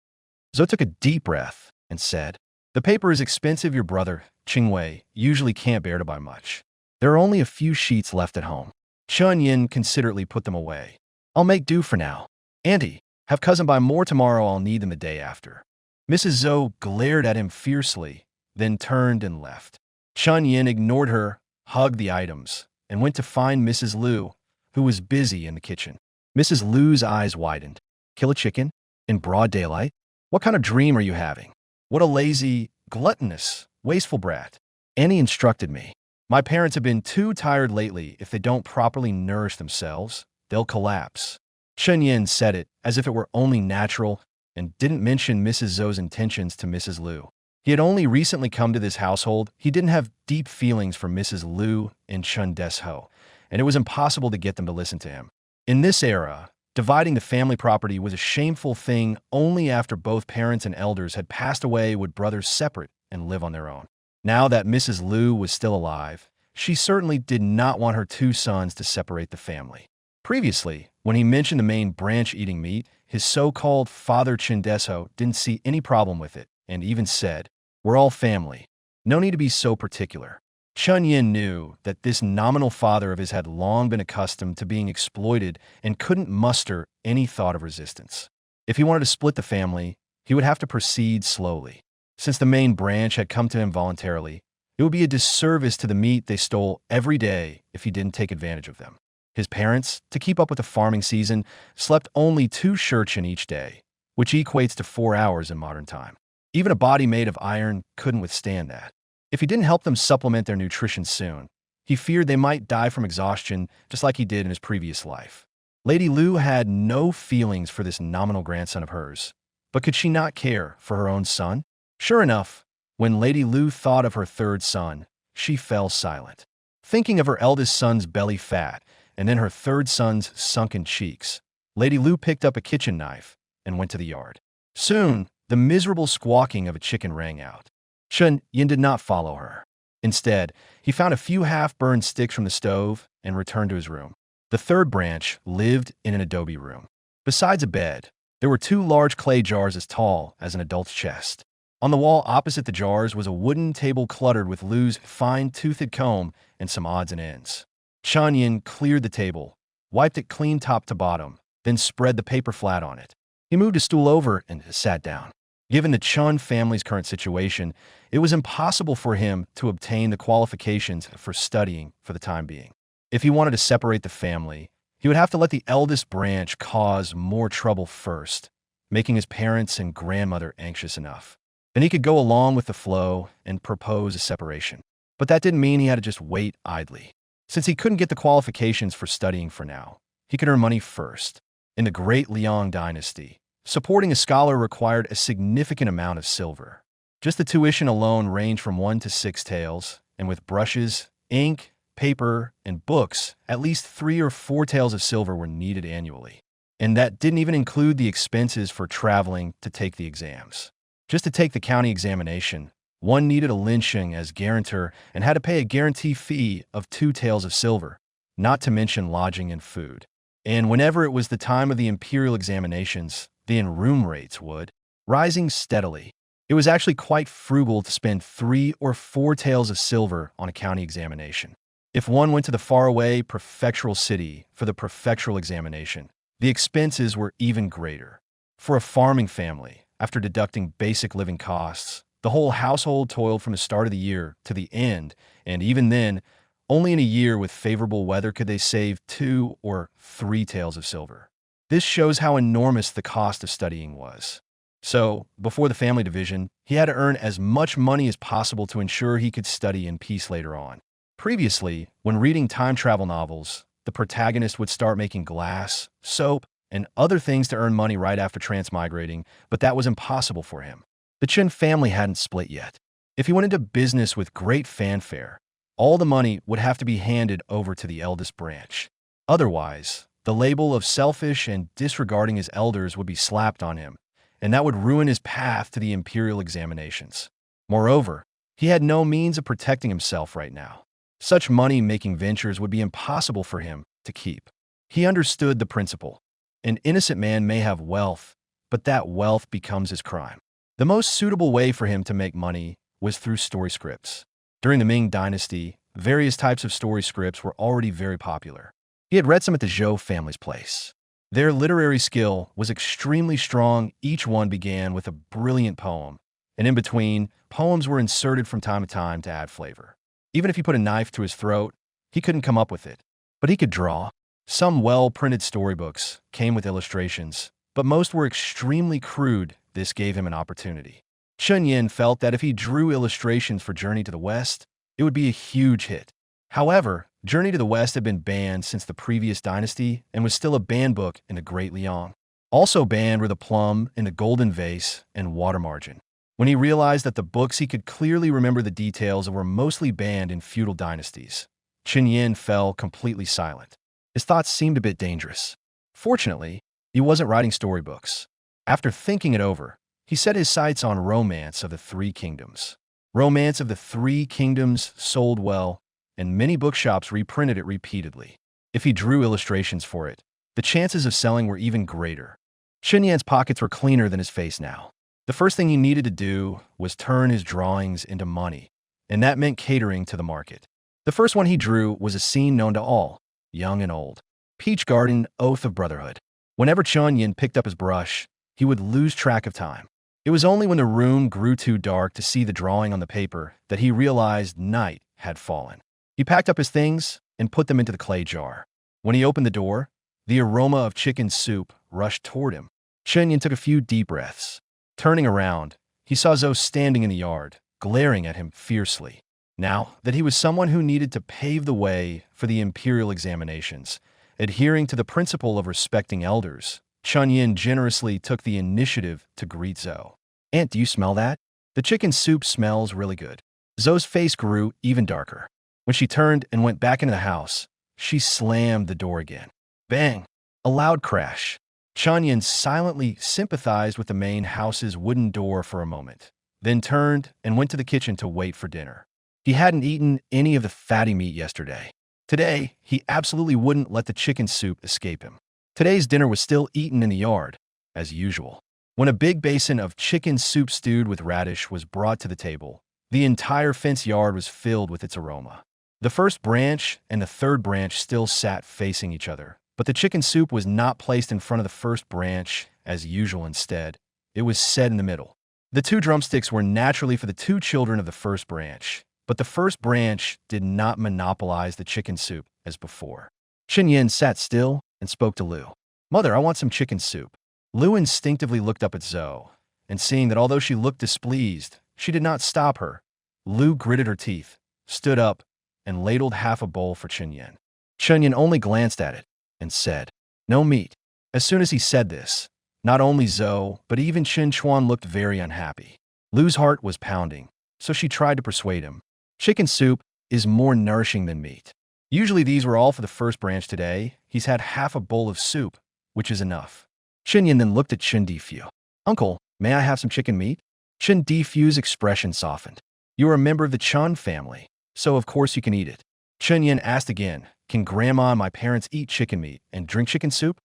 Zoe took a deep breath and said, "The paper is expensive. Your brother, Chingwei, usually can't bear to buy much. There are only a few sheets left at home." Chun Yin considerately put them away. "I'll make do for now. Auntie, have cousin buy more tomorrow. I'll need them the day after." Mrs. Zoe glared at him fiercely, then turned and left. Chun Yin ignored her, hugged the items, and went to find Mrs. Liu, who was busy in the kitchen. Mrs. Liu's eyes widened. "Kill a chicken? In broad daylight? What kind of dream are you having? What a lazy, gluttonous, wasteful brat." "Annie instructed me. My parents have been too tired lately. If they don't properly nourish themselves, they'll collapse." Chun Yin said it as if it were only natural and didn't mention Mrs. Zhou's intentions to Mrs. Liu. He had only recently come to this household. He didn't have deep feelings for Mrs. Liu and Chun Desho, and it was impossible to get them to listen to him. In this era, dividing the family property was a shameful thing. Only after both parents and elders had passed away would brothers separate and live on their own. Now that Mrs. Liu was still alive, she certainly did not want her 2 sons to separate the family. Previously, when he mentioned the main branch eating meat, his so-called father Chindeso didn't see any problem with it and even said, "We're all family. No need to be so particular." Chun Yin knew that this nominal father of his had long been accustomed to being exploited and couldn't muster any thought of resistance. If he wanted to split the family, he would have to proceed slowly. Since the main branch had come to him voluntarily, it would be a disservice to the meat they stole every day if he didn't take advantage of them. His parents, to keep up with the farming season, slept only 2 shurchen each day, which equates to 4 hours in modern time. Even a body made of iron couldn't withstand that. If he didn't help them supplement their nutrition soon, he feared they might die from exhaustion just like he did in his previous life. Lady Liu had no feelings for this nominal grandson of hers, but could she not care for her own son? Sure enough, when Lady Liu thought of her 3rd son, she fell silent. Thinking of her eldest son's belly fat and then her 3rd son's sunken cheeks, Lady Liu picked up a kitchen knife and went to the yard. Soon, the miserable squawking of a chicken rang out. Chun Yin did not follow her. Instead, he found a few half-burned sticks from the stove and returned to his room. The third branch lived in an adobe room. Besides a bed, there were two large clay jars as tall as an adult's chest. On the wall opposite the jars was a wooden table cluttered with Lu's fine-toothed comb and some odds and ends. Chun Yin cleared the table, wiped it clean top to bottom, then spread the paper flat on it. He moved a stool over and sat down. Given the Chun family's current situation, it was impossible for him to obtain the qualifications for studying for the time being. If he wanted to separate the family, he would have to let the eldest branch cause more trouble first, making his parents and grandmother anxious enough. Then he could go along with the flow and propose a separation. But that didn't mean he had to just wait idly. Since he couldn't get the qualifications for studying for now, he could earn money first. In the Great Liang dynasty, supporting a scholar required a significant amount of silver. Just the tuition alone ranged from 1 to 6 taels, and with brushes, ink, paper, and books, at least 3 or 4 taels of silver were needed annually. And that didn't even include the expenses for traveling to take the exams. Just to take the county examination, one needed a lynching as guarantor and had to pay a guarantee fee of 2 taels of silver, not to mention lodging and food. And whenever it was the time of the imperial examinations, the in-room rates would, rising steadily. It was actually quite frugal to spend 3 or 4 taels of silver on a county examination. If one went to the faraway prefectural city for the prefectural examination, the expenses were even greater. For a farming family, after deducting basic living costs, the whole household toiled from the start of the year to the end, and even then, only in a year with favorable weather could they save 2 or 3 taels of silver. This shows how enormous the cost of studying was. So, before the family division, he had to earn as much money as possible to ensure he could study in peace later on. Previously, when reading time travel novels, the protagonist would start making glass, soap, and other things to earn money right after transmigrating, but that was impossible for him. The Chen family hadn't split yet. If he went into business with great fanfare, all the money would have to be handed over to the eldest branch. Otherwise, the label of selfish and disregarding his elders would be slapped on him, and that would ruin his path to the imperial examinations. Moreover, he had no means of protecting himself right now. Such money-making ventures would be impossible for him to keep. He understood the principle. An innocent man may have wealth, but that wealth becomes his crime. The most suitable way for him to make money was through story scripts. During the Ming Dynasty, various types of story scripts were already very popular. He had read some at the Zhou family's place. Their literary skill was extremely strong. Each one began with a brilliant poem, and in between, poems were inserted from time to time to add flavor. Even if he put a knife to his throat, he couldn't come up with it. But he could draw. Some well-printed storybooks came with illustrations, but most were extremely crude. This gave him an opportunity. Chun Yin felt that if he drew illustrations for Journey to the West, it would be a huge hit. However, Journey to the West had been banned since the previous dynasty and was still a banned book in the Great Liang. Also banned were the plum and the golden vase and water margin. When he realized that the books he could clearly remember the details were mostly banned in feudal dynasties, Chun Yin fell completely silent. His thoughts seemed a bit dangerous. Fortunately, he wasn't writing storybooks. After thinking it over, he set his sights on Romance of the Three Kingdoms. Romance of the Three Kingdoms sold well, and many bookshops reprinted it repeatedly. If he drew illustrations for it, the chances of selling were even greater. Chun Yin's pockets were cleaner than his face now. The first thing he needed to do was turn his drawings into money, and that meant catering to the market. The first one he drew was a scene known to all, young and old. Peach Garden, Oath of Brotherhood. Whenever Chun Yin picked up his brush, he would lose track of time. It was only when the room grew too dark to see the drawing on the paper that he realized night had fallen. He packed up his things and put them into the clay jar. When he opened the door, the aroma of chicken soup rushed toward him. Chun Yin took a few deep breaths. Turning around, he saw Zhou standing in the yard, glaring at him fiercely. Now that he was someone who needed to pave the way for the imperial examinations, adhering to the principle of respecting elders, Chun Yin generously took the initiative to greet Zhou. "Aunt, do you smell that? The chicken soup smells really good." Zhou's face grew even darker. When she turned and went back into the house, she slammed the door again. Bang! A loud crash. Chun Yin silently sympathized with the main house's wooden door for a moment, then turned and went to the kitchen to wait for dinner. He hadn't eaten any of the fatty meat yesterday. Today, he absolutely wouldn't let the chicken soup escape him. Today's dinner was still eaten in the yard, as usual. When a big basin of chicken soup stewed with radish was brought to the table, the entire fence yard was filled with its aroma. The first branch and the third branch still sat facing each other, but the chicken soup was not placed in front of the first branch, as usual. Instead, it was set in the middle. The two drumsticks were naturally for the two children of the first branch, but the first branch did not monopolize the chicken soup as before. Chen Yin sat still and spoke to Lu. "Mother, I want some chicken soup." Lu instinctively looked up at Zhou, and seeing that although she looked displeased, she did not stop her, Lu gritted her teeth, stood up, and ladled half a bowl for Chen Yin. Chen Yin only glanced at it and said, "No meat." As soon as he said this, not only Zhou, but even Chen Chuan looked very unhappy. Lu's heart was pounding, so she tried to persuade him. Chicken soup is more nourishing than meat. Usually these were all for the first branch. Today, he's had half a bowl of soup, which is enough. Chen Yin then looked at Chen Difu. "Uncle, may I have some chicken meat?" Chen Difu's expression softened. "You are a member of the Chun family, so of course you can eat it." Chen Yin asked again, "Can grandma and my parents eat chicken meat and drink chicken soup?"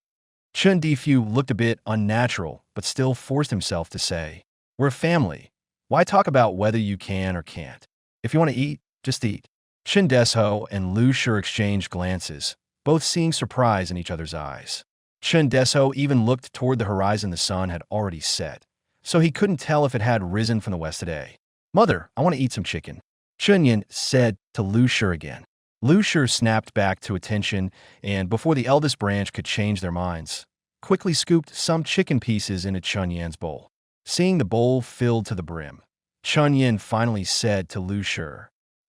Chen Difu looked a bit unnatural, but still forced himself to say, "We're a family. Why talk about whether you can or can't? If you want to eat, just eat." Chen Desho and Lu Shi exchanged glances, both seeing surprise in each other's eyes. Chen Desho even looked toward the horizon. The sun had already set, so he couldn't tell if it had risen from the west today. "Mother, I want to eat some chicken," Chen Yin said to Lu Shi again. Lu Shi snapped back to attention and, before the eldest branch could change their minds, quickly scooped some chicken pieces into Chen Yin's bowl. Seeing the bowl filled to the brim, Chen Yin finally said to Lu Shi,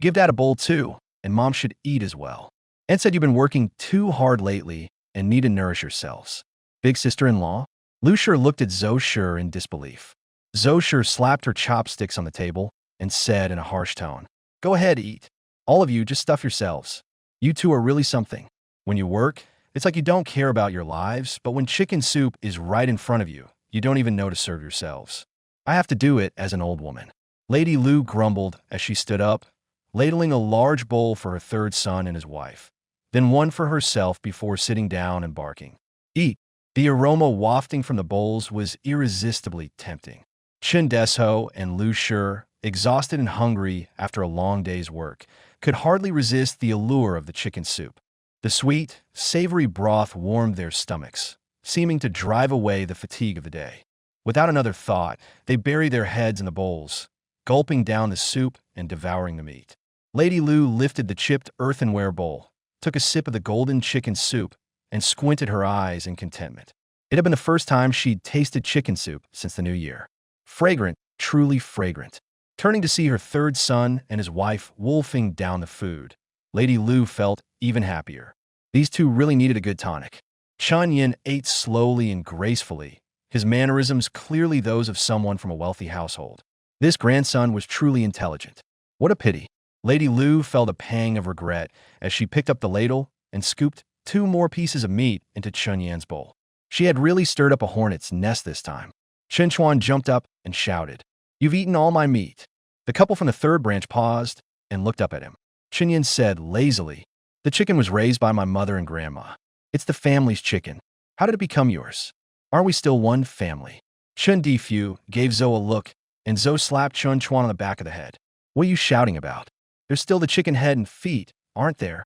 "Give Dad a bowl too, and Mom should eat as well. Aunt said you've been working too hard lately and need to nourish yourselves." "Big sister-in-law?" Lu Shi looked at Zhou Shi in disbelief. Zhou Shi slapped her chopsticks on the table and said in a harsh tone, "Go ahead, eat. All of you, just stuff yourselves. You two are really something. When you work, it's like you don't care about your lives, but when chicken soup is right in front of you, you don't even know to serve yourselves. I have to do it as an old woman." Lady Lu grumbled as she stood up, ladling a large bowl for her third son and his wife, then one for herself before sitting down and barking, "Eat." The aroma wafting from the bowls was irresistibly tempting. Chen Desho and Lu Shi, exhausted and hungry after a long day's work, could hardly resist the allure of the chicken soup. The sweet, savory broth warmed their stomachs, seeming to drive away the fatigue of the day. Without another thought, they buried their heads in the bowls, gulping down the soup and devouring the meat. Lady Lu lifted the chipped earthenware bowl, took a sip of the golden chicken soup, and squinted her eyes in contentment. It had been the first time she'd tasted chicken soup since the new year. Fragrant, truly fragrant. Turning to see her third son and his wife wolfing down the food, Lady Lu felt even happier. These two really needed a good tonic. Chen Yin ate slowly and gracefully, his mannerisms clearly those of someone from a wealthy household. This grandson was truly intelligent. What a pity. Lady Lu felt a pang of regret as she picked up the ladle and scooped 2 more pieces of meat into Chen Yan's bowl. She had really stirred up a hornet's nest this time. Chen Chuan jumped up and shouted, "You've eaten all my meat." The couple from the third branch paused and looked up at him. Chen Yin said lazily, "The chicken was raised by my mother and grandma. It's the family's chicken. How did it become yours? Aren't we still one family?" Chen Difu gave Zhou a look, and Zhou slapped Chen Chuan on the back of the head. "What are you shouting about? There's still the chicken head and feet, aren't there?"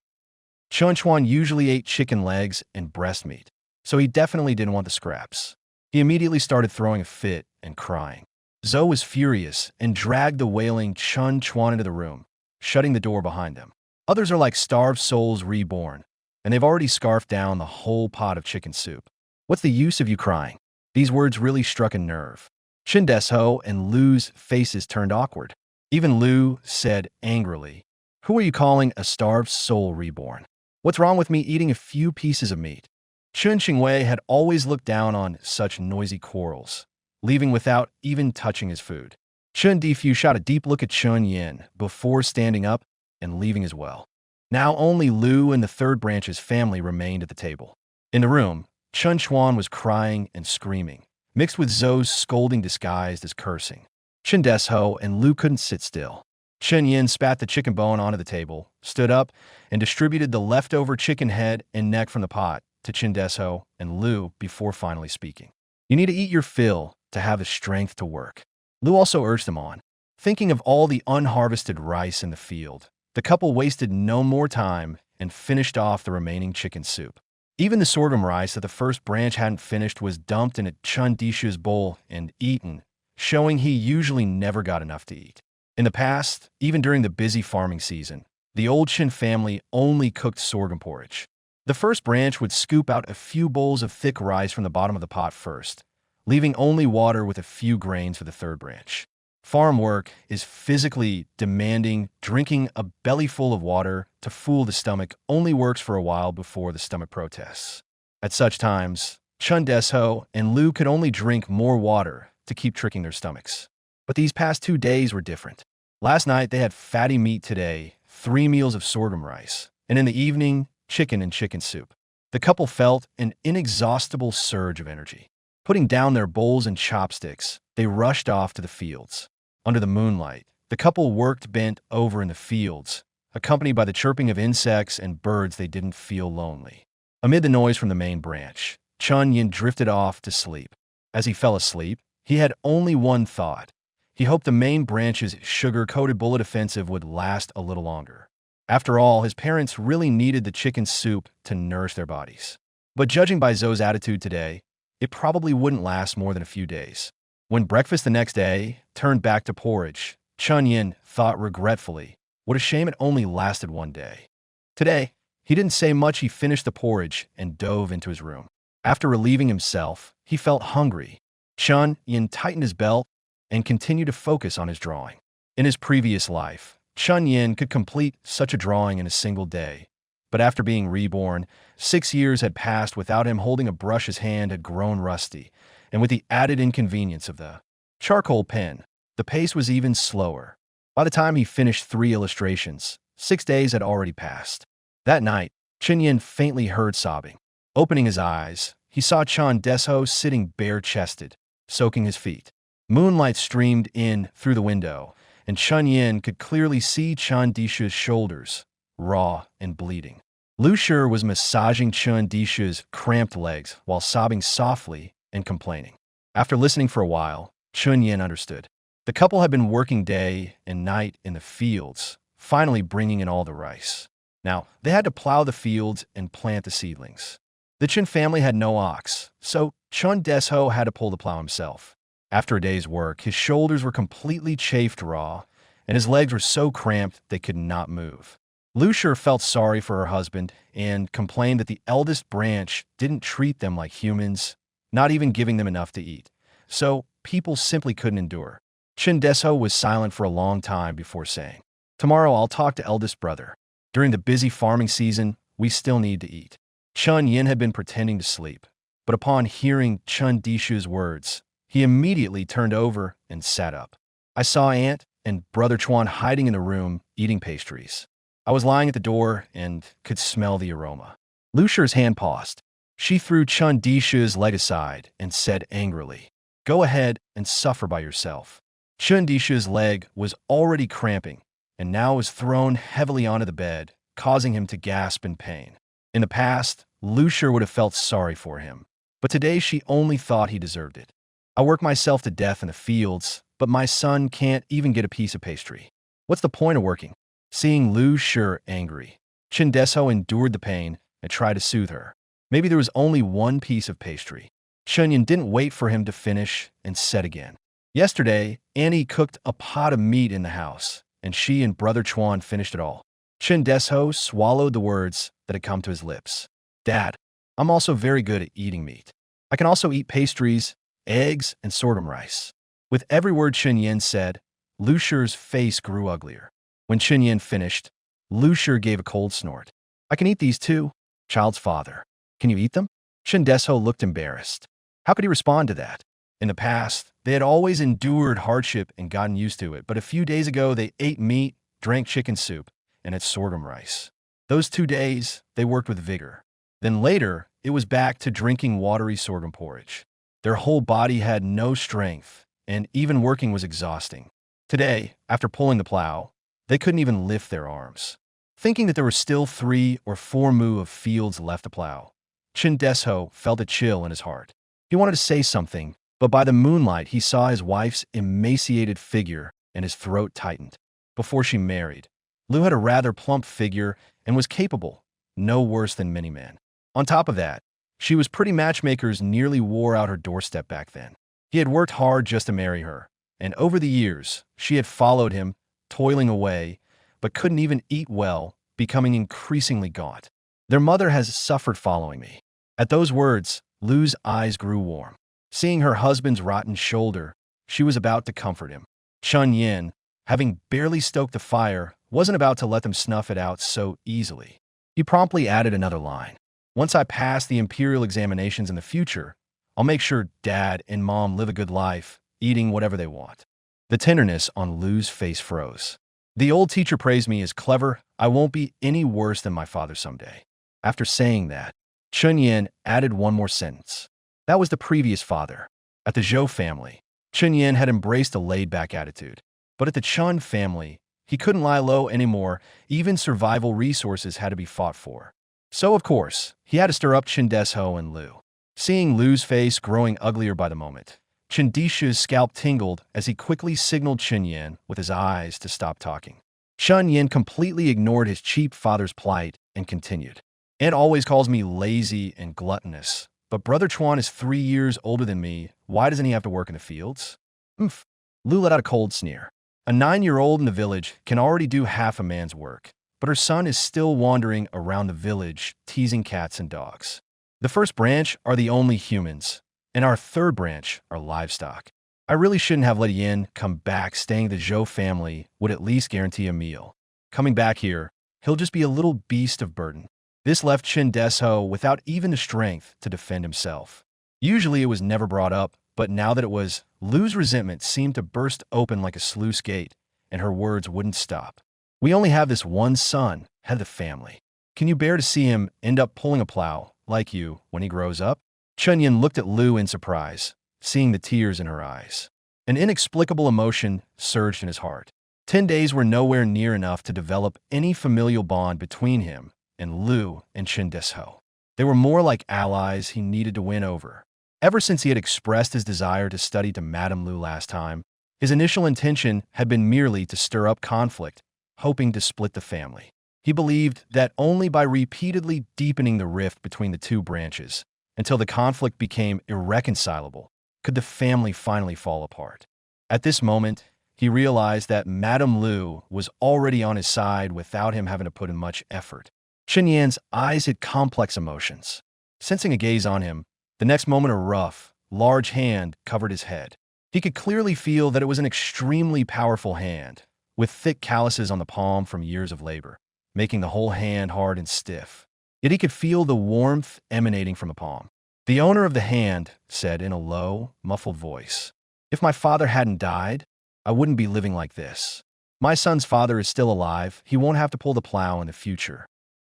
Chen Chuan usually ate chicken legs and breast meat, so he definitely didn't want the scraps. He immediately started throwing a fit and crying. Zhou was furious and dragged the wailing Chen Chuan into the room, shutting the door behind them. Others are like starved souls reborn, and they've already scarfed down the whole pot of chicken soup. "What's the use of you crying?" These words really struck a nerve. Chen Desho and Lu's faces turned awkward. Even Lu said angrily, "Who are you calling a starved soul reborn? What's wrong with me eating a few pieces of meat?" Chen Qingwei had always looked down on such noisy quarrels, leaving without even touching his food. Chen Difu shot a deep look at Chen Yin before standing up and leaving as well. Now only Lu and the third branch's family remained at the table. In the room, Chen Chuan was crying and screaming, mixed with Zhou's scolding disguised as cursing. Chen Desho and Lu couldn't sit still. Chen Yin spat the chicken bone onto the table, stood up, and distributed the leftover chicken head and neck from the pot to Chen Desho and Lu before finally speaking. You need to eat your fill to have the strength to work. Lu also urged them on. Thinking of all the unharvested rice in the field, the couple wasted no more time and finished off the remaining chicken soup. Even the sorghum rice that the first branch hadn't finished was dumped in a Chun Dishu's bowl and eaten, showing he usually never got enough to eat. In the past, even during the busy farming season, the old Chin family only cooked sorghum porridge. The first branch would scoop out a few bowls of thick rice from the bottom of the pot first, leaving only water with a few grains for the third branch. Farm work is physically demanding. Drinking a bellyful of water to fool the stomach only works for a while before the stomach protests. At such times, Chun Desho and Lu could only drink more water to keep tricking their stomachs. But these past 2 days were different. Last night they had fatty meat, today 3 meals of sorghum rice, and in the evening, chicken and chicken soup. The couple felt an inexhaustible surge of energy. Putting down their bowls and chopsticks, they rushed off to the fields. Under the moonlight, the couple worked bent over in the fields, accompanied by the chirping of insects and birds. They didn't feel lonely. Amid the noise from the main branch, Chun Yin drifted off to sleep. As he fell asleep, he had only one thought. He hoped the main branch's sugar-coated bullet offensive would last a little longer. After all, his parents really needed the chicken soup to nourish their bodies. But judging by Zhou's attitude today, it probably wouldn't last more than a few days. When breakfast the next day turned back to porridge, Chun Yin thought regretfully, what a shame it only lasted 1 day. Today, he didn't say much. He finished the porridge and dove into his room. After relieving himself, he felt hungry. Chun Yin tightened his belt and continued to focus on his drawing. In his previous life, Chun Yin could complete such a drawing in a single day. But after being reborn, 6 years had passed without him holding a brush. His hand had grown rusty, and with the added inconvenience of the charcoal pen, the pace was even slower. By the time he finished 3 illustrations, 6 days had already passed. That night, Chen Yin faintly heard sobbing. Opening his eyes, he saw Chun Desho sitting bare-chested, soaking his feet. Moonlight streamed in through the window, and Chun Yin could clearly see Chun Dishu's shoulders, raw and bleeding. Lu Shi was massaging Chun Dishu's cramped legs while sobbing softly and complaining. After listening for a while, Chun Yin understood. The couple had been working day and night in the fields, finally bringing in all the rice. Now, they had to plow the fields and plant the seedlings. The Chin family had no ox, so Chun Desho had to pull the plow himself. After a day's work, his shoulders were completely chafed raw, and his legs were so cramped they could not move. Lu Shi felt sorry for her husband and complained that the eldest branch didn't treat them like humans, not even giving them enough to eat. So people simply couldn't endure. Chen Desho was silent for a long time before saying, "Tomorrow I'll talk to eldest brother. During the busy farming season, we still need to eat." Chun Yin had been pretending to sleep, but upon hearing Chun Dishu's words, he immediately turned over and sat up. "I saw Aunt and Brother Chuan hiding in the room, eating pastries. I was lying at the door and could smell the aroma." Lu Shi's hand paused. She threw Chun Dishu's leg aside and said angrily, "Go ahead and suffer by yourself." Chun Dishu's leg was already cramping, and now was thrown heavily onto the bed, causing him to gasp in pain. In the past, Lu Shi would have felt sorry for him, but today she only thought he deserved it. "I work myself to death in the fields, but my son can't even get a piece of pastry. What's the point of working?" Seeing Lu Shi angry, Chen Desho endured the pain and tried to soothe her. Maybe there was only one piece of pastry. Chen Yin didn't wait for him to finish and said again, "Yesterday, Annie cooked a pot of meat in the house, and she and Brother Chuan finished it all." Chen Desho swallowed the words that had come to his lips. "Dad, I'm also very good at eating meat. I can also eat pastries, eggs, and sorghum rice." With every word Chen Yin said, Lu Shi's face grew uglier. When Chen Yin finished, Lu Shi gave a cold snort. "I can eat these too, child's father. Can you eat them?" Chen Desho looked embarrassed. How could he respond to that? In the past, they had always endured hardship and gotten used to it, but a few days ago they ate meat, drank chicken soup, and had sorghum rice. Those 2 days, they worked with vigor. Then later, it was back to drinking watery sorghum porridge. Their whole body had no strength, and even working was exhausting. Today, after pulling the plow, They couldn't even lift their arms. Thinking that there were still 3 or 4 mu of fields left to plow, Chin Desho felt a chill in his heart. He wanted to say something, but by the moonlight he saw his wife's emaciated figure and his throat tightened. Before she married, Lu had a rather plump figure and was capable, no worse than many men. On top of that, she was pretty matchmakers nearly wore out her doorstep back then. He had worked hard just to marry her, and over the years, she had followed him, toiling away, but couldn't even eat well, becoming increasingly gaunt. Their mother has suffered following me. At those words, Lu's eyes grew warm. Seeing her husband's rotten shoulder, she was about to comfort him. Chun Yin, having barely stoked the fire, wasn't about to let them snuff it out so easily. He promptly added another line. Once I pass the imperial examinations in the future, I'll make sure Dad and Mom live a good life, eating whatever they want. The tenderness on Lu's face froze. The old teacher praised me as clever. I won't be any worse than my father someday. After saying that, Chun Yin added one more sentence. That was the previous father. At the Zhou family, Chun Yin had embraced a laid-back attitude. But at the Chun family, he couldn't lie low anymore. Even survival resources had to be fought for. So, of course, he had to stir up Chin Desho and Lu. Seeing Lu's face growing uglier by the moment, Chin Dishu's scalp tingled as he quickly signaled Chun Yin with his eyes to stop talking. Chun Yin completely ignored his cheap father's plight and continued. Aunt always calls me lazy and gluttonous, but Brother Chuan is 3 years older than me. Why doesn't he have to work in the fields? Oomph. Lu let out a cold sneer. A 9-year-old in the village can already do half a man's work, but her son is still wandering around the village, teasing cats and dogs. The first branch are the only humans, and our third branch are livestock. I really shouldn't have let Yin come back. Staying the Zhou family would at least guarantee a meal. Coming back here, he'll just be a little beast of burden. This left Chin Desho without even the strength to defend himself. Usually it was never brought up, but now that it was, Lu's resentment seemed to burst open like a sluice gate, and her words wouldn't stop. We only have this one son, head of the family. Can you bear to see him end up pulling a plow, like you, when he grows up? Chun Yin looked at Lu in surprise, seeing the tears in her eyes. An inexplicable emotion surged in his heart. 10 days were nowhere near enough to develop any familial bond between him and Lu and Chin Desho. They were more like allies he needed to win over. Ever since he had expressed his desire to study to Madame Lu last time, his initial intention had been merely to stir up conflict, hoping to split the family. He believed that only by repeatedly deepening the rift between the two branches, until the conflict became irreconcilable, could the family finally fall apart. At this moment, he realized that Madame Lu was already on his side without him having to put in much effort. Chun Yin's eyes had complex emotions. Sensing a gaze on him, the next moment a rough, large hand covered his head. He could clearly feel that it was an extremely powerful hand, with thick calluses on the palm from years of labor, making the whole hand hard and stiff. Yet he could feel the warmth emanating from the palm. The owner of the hand said in a low, muffled voice, "If my father hadn't died, I wouldn't be living like this. My son's father is still alive. He won't have to pull the plow in the future."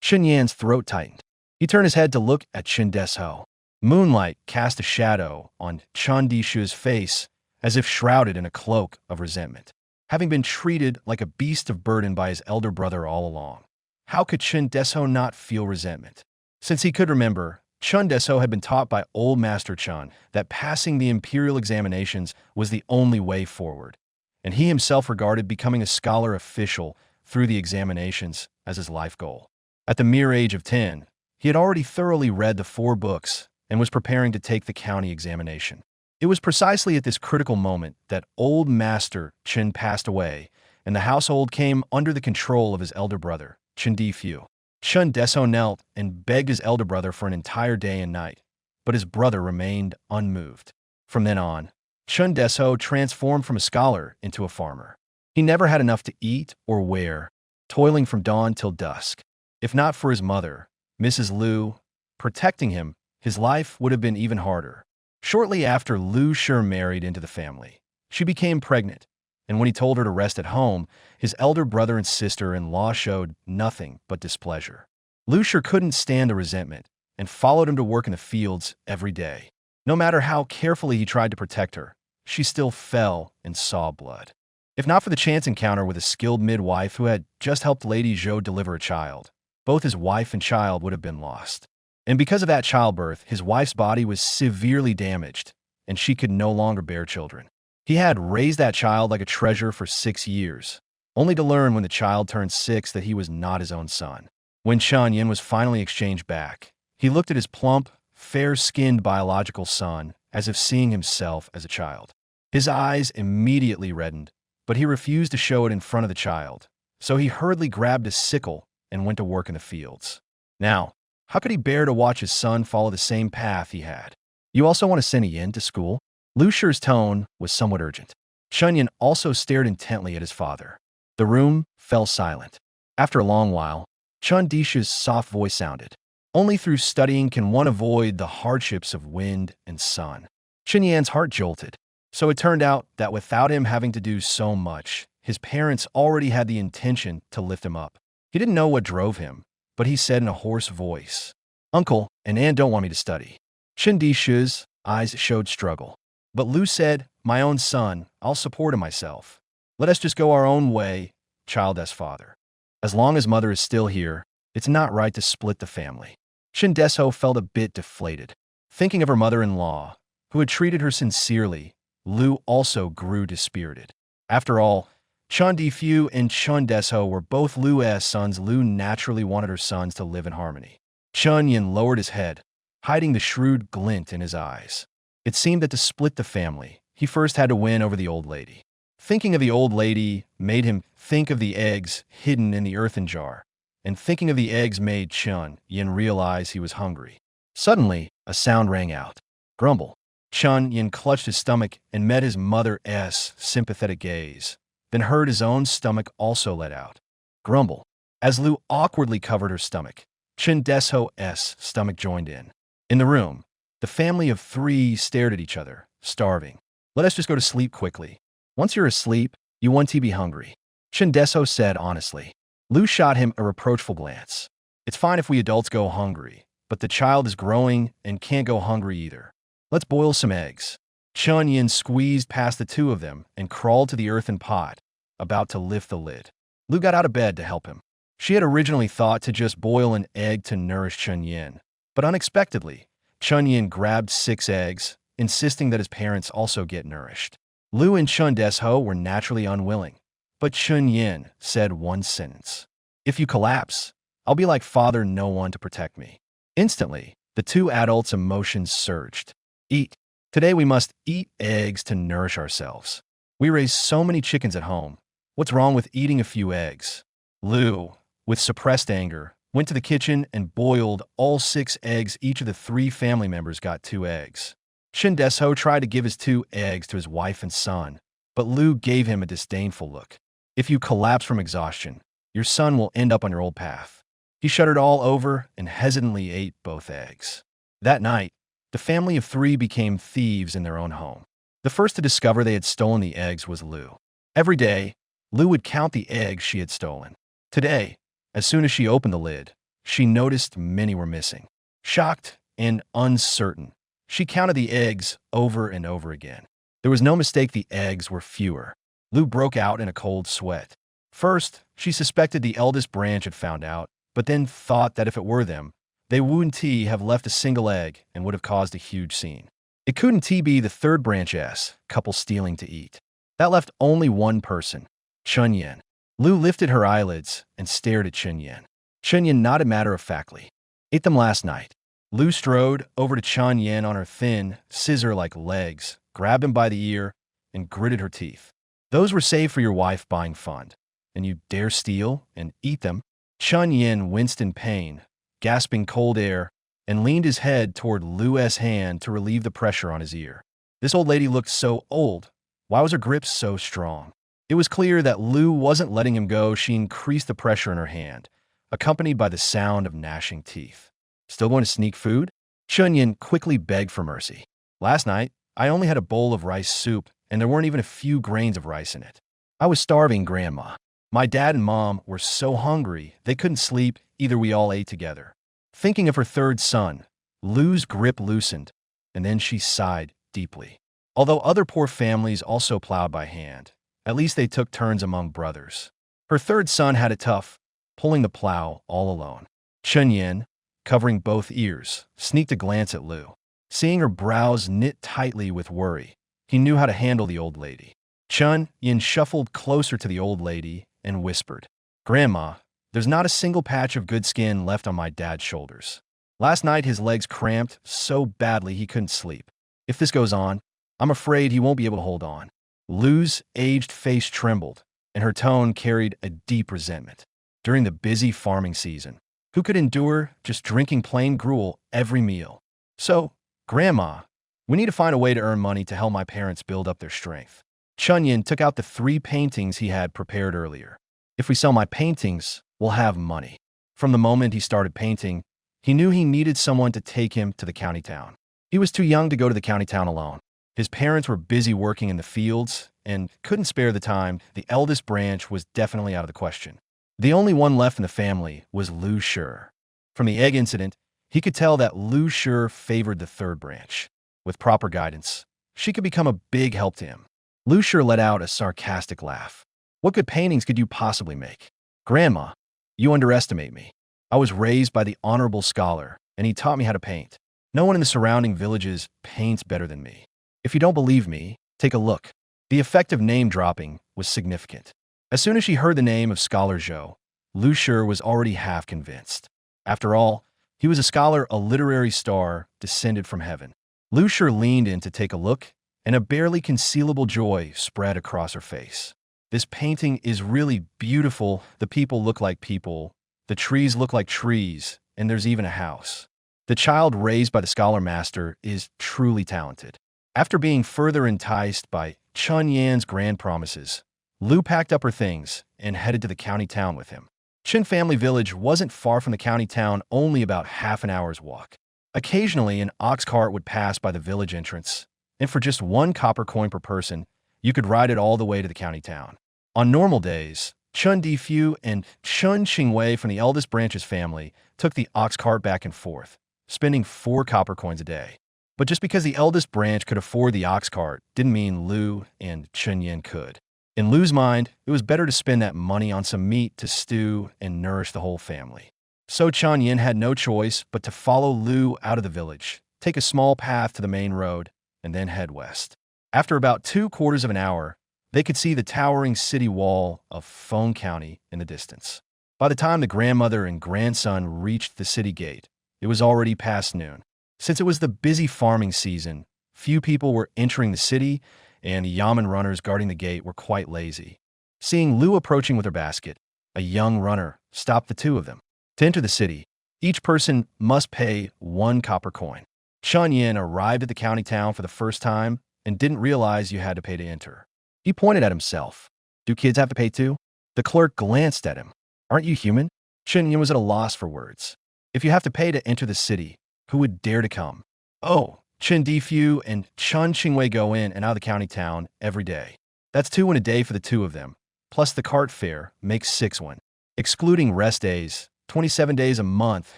Chun Yan's throat tightened. He turned his head to look at Chin Desho. Moonlight cast a shadow on Chin Dishu's face as if shrouded in a cloak of resentment. Having been treated like a beast of burden by his elder brother all along, how could Chin Desho not feel resentment? Since he could remember, Chun Desho had been taught by old Master Chun that passing the imperial examinations was the only way forward, and he himself regarded becoming a scholar official through the examinations as his life goal. At the mere age of 10, he had already thoroughly read the 4 books and was preparing to take the county examination. It was precisely at this critical moment that old Master Chin passed away, and the household came under the control of his elder brother, Chin Difu. Chun Desho knelt and begged his elder brother for an entire day and night, but his brother remained unmoved. From then on, Chun Desho transformed from a scholar into a farmer. He never had enough to eat or wear, toiling from dawn till dusk. If not for his mother, Mrs. Lu, protecting him, his life would have been even harder. Shortly after Lu Shi married into the family, she became pregnant, and when he told her to rest at home, his elder brother and sister-in-law showed nothing but displeasure. Lu Shi couldn't stand the resentment and followed him to work in the fields every day. No matter how carefully he tried to protect her, she still fell and saw blood. If not for the chance encounter with a skilled midwife who had just helped Lady Zhou deliver a child, both his wife and child would have been lost. And because of that childbirth, his wife's body was severely damaged, and she could no longer bear children. He had raised that child like a treasure for 6 years, only to learn when the child turned 6 that he was not his own son. When Chen Yin was finally exchanged back, he looked at his plump, fair-skinned biological son as if seeing himself as a child. His eyes immediately reddened, but he refused to show it in front of the child, so he hurriedly grabbed his sickle and went to work in the fields. Now, how could he bear to watch his son follow the same path he had? You also want to send Yin to school? Lu Shi's tone was somewhat urgent. Chen Yin also stared intently at his father. The room fell silent. After a long while, Chen Disha's soft voice sounded. Only through studying can one avoid the hardships of wind and sun. Chen Yan's heart jolted. So it turned out that without him having to do so much, his parents already had the intention to lift him up. He didn't know what drove him, but he said in a hoarse voice, "Uncle and Aunt don't want me to study." Chen Disha's eyes showed struggle. But Lu said, "My own son, I'll support him myself. Let us just go our own way, child as father. As long as mother is still here, it's not right to split the family." Chen Desho felt a bit deflated. Thinking of her mother-in-law, who had treated her sincerely, Lu also grew dispirited. After all, Chen Difu and Chen Desho were both Lu's sons. Lu naturally wanted her sons to live in harmony. Chen Yin lowered his head, hiding the shrewd glint in his eyes. It seemed that to split the family, he first had to win over the old lady. Thinking of the old lady made him think of the eggs hidden in the earthen jar, and thinking of the eggs made Chen Yin realize he was hungry. Suddenly, a sound rang out. Grumble. Chen Yin clutched his stomach and met his mother's sympathetic gaze, then heard his own stomach also let out. Grumble. As Lu awkwardly covered her stomach, Chen Desho's stomach joined in. In the room, the family of 3 stared at each other, starving. "Let us just go to sleep quickly. Once you're asleep, you won't be hungry," Chen Desho said honestly. Lu shot him a reproachful glance. "It's fine if we adults go hungry, but the child is growing and can't go hungry either. Let's boil some eggs." Chen Yin squeezed past the 2 of them and crawled to the earthen pot, about to lift the lid. Lu got out of bed to help him. She had originally thought to just boil an egg to nourish Chen Yin, but unexpectedly, Chen Yin grabbed 6 eggs, insisting that his parents also get nourished. Lu and Chen Desho were naturally unwilling, but Chen Yin said one sentence. "If you collapse, I'll be like father, no one to protect me." Instantly, the 2 adults' emotions surged. "Eat. Today we must eat eggs to nourish ourselves. We raise so many chickens at home. What's wrong with eating a few eggs?" Lu, with suppressed anger, went to the kitchen and boiled all 6 eggs. Each of the 3 family members got 2 eggs. Chen Desho tried to give his 2 eggs to his wife and son, but Lu gave him a disdainful look. "If you collapse from exhaustion, your son will end up on your old path." He shuddered all over and hesitantly ate both eggs. That night, the family of 3 became thieves in their own home. The first to discover they had stolen the eggs was Lu. Every day, Lu would count the eggs she had stolen. Today, as soon as she opened the lid, she noticed many were missing. Shocked and uncertain, she counted the eggs over and over again. There was no mistake, the eggs were fewer. Lu broke out in a cold sweat. First, she suspected the eldest branch had found out, but then thought that if it were them, they wouldn't have left a single egg and would have caused a huge scene. It couldn't be the 3rd branch's couple stealing to eat. That left only one person, Chen Yin. Lu lifted her eyelids and stared at Chen Yin. Chen Yin nodded matter-of-factly. "Ate them last night." Lu strode over to Chen Yin on her thin, scissor-like legs, grabbed him by the ear, and gritted her teeth. "Those were saved for your wife buying fund, and you dare steal and eat them?" Chen Yin winced in pain, gasping cold air, and leaned his head toward Lu's hand to relieve the pressure on his ear. This old lady looked so old. Why was her grip so strong? It was clear that Lu wasn't letting him go. She increased the pressure in her hand, accompanied by the sound of gnashing teeth. "Still going to sneak food?" Chen Yin quickly begged for mercy. "Last night, I only had a bowl of rice soup, and there weren't even a few grains of rice in it. I was starving, Grandma. My dad and Mom were so hungry, they couldn't sleep, either we all ate together." Thinking of her 3rd son, Lu's grip loosened, and then she sighed deeply. Although other poor families also plowed by hand, At least they took turns among brothers. Her third son had it tough, pulling the plow all alone. Chen Yin, covering both ears, sneaked a glance at Lu. Seeing her brows knit tightly with worry, he knew how to handle the old lady. Chen Yin shuffled closer to the old lady and whispered, "Grandma, there's not a single patch of good skin left on my dad's shoulders. Last night his legs cramped so badly he couldn't sleep. If this goes on, I'm afraid he won't be able to hold on." Lu's aged face trembled, and her tone carried a deep resentment. During the busy farming season, who could endure just drinking plain gruel every meal? "So, Grandma, we need to find a way to earn money to help my parents build up their strength." Chunyin took out the 3 paintings he had prepared earlier. "If we sell my paintings, we'll have money." From the moment he started painting, he knew he needed someone to take him to the county town. He was too young to go to the county town alone. His parents were busy working in the fields and couldn't spare the time. The eldest branch was definitely out of the question. The only one left in the family was Lu Shi. From the egg incident, he could tell that Lu Shi favored the third branch. With proper guidance, she could become a big help to him. Lu Shi let out a sarcastic laugh. "What good paintings could you possibly make? Grandma, you underestimate me. I was raised by the honorable scholar, and he taught me how to paint. No one in the surrounding villages paints better than me. If you don't believe me, take a look." The effect of name-dropping was significant. As soon as she heard the name of Scholar Zhou, Lu Shi was already half convinced. After all, he was a scholar, a literary star descended from heaven. Lu Shi leaned in to take a look, and a barely concealable joy spread across her face. "This painting is really beautiful. The people look like people, the trees look like trees, and there's even a house. The child raised by the scholar master is truly talented." After being further enticed by Chun Yan's grand promises, Lu packed up her things and headed to the county town with him. Chin Family Village wasn't far from the county town, only about half an hour's walk. Occasionally, an ox cart would pass by the village entrance, and for just 1 copper coin per person, you could ride it all the way to the county town. On normal days, Chun Difu and Chun Qingwei from the eldest branch's family took the ox cart back and forth, spending 4 copper coins a day. But just because the eldest branch could afford the ox cart didn't mean Lu and Chen Yin could. In Lu's mind, it was better to spend that money on some meat to stew and nourish the whole family. So Chen Yin had no choice but to follow Lu out of the village, take a small path to the main road, and then head west. After about 2/4 of an hour, they could see the towering city wall of Feng County in the distance. By the time the grandmother and grandson reached the city gate, it was already past noon. Since it was the busy farming season, few people were entering the city, and the yamen runners guarding the gate were quite lazy. Seeing Lu approaching with her basket, a young runner stopped the 2 of them. To enter the city, each person must pay 1 copper coin. Chun Yin arrived at the county town for the first time and didn't realize you had to pay to enter. He pointed at himself. "Do kids have to pay too?" The clerk glanced at him. "Aren't you human?" Chun Yin was at a loss for words. "If you have to pay to enter the city, who would dare to come?" "Oh, Chen Difu and Chun Qingwei go in and out of the county town every day. That's 2 in a day for the 2 of them, plus the cart fare makes 6 won. Excluding rest days, 27 days a month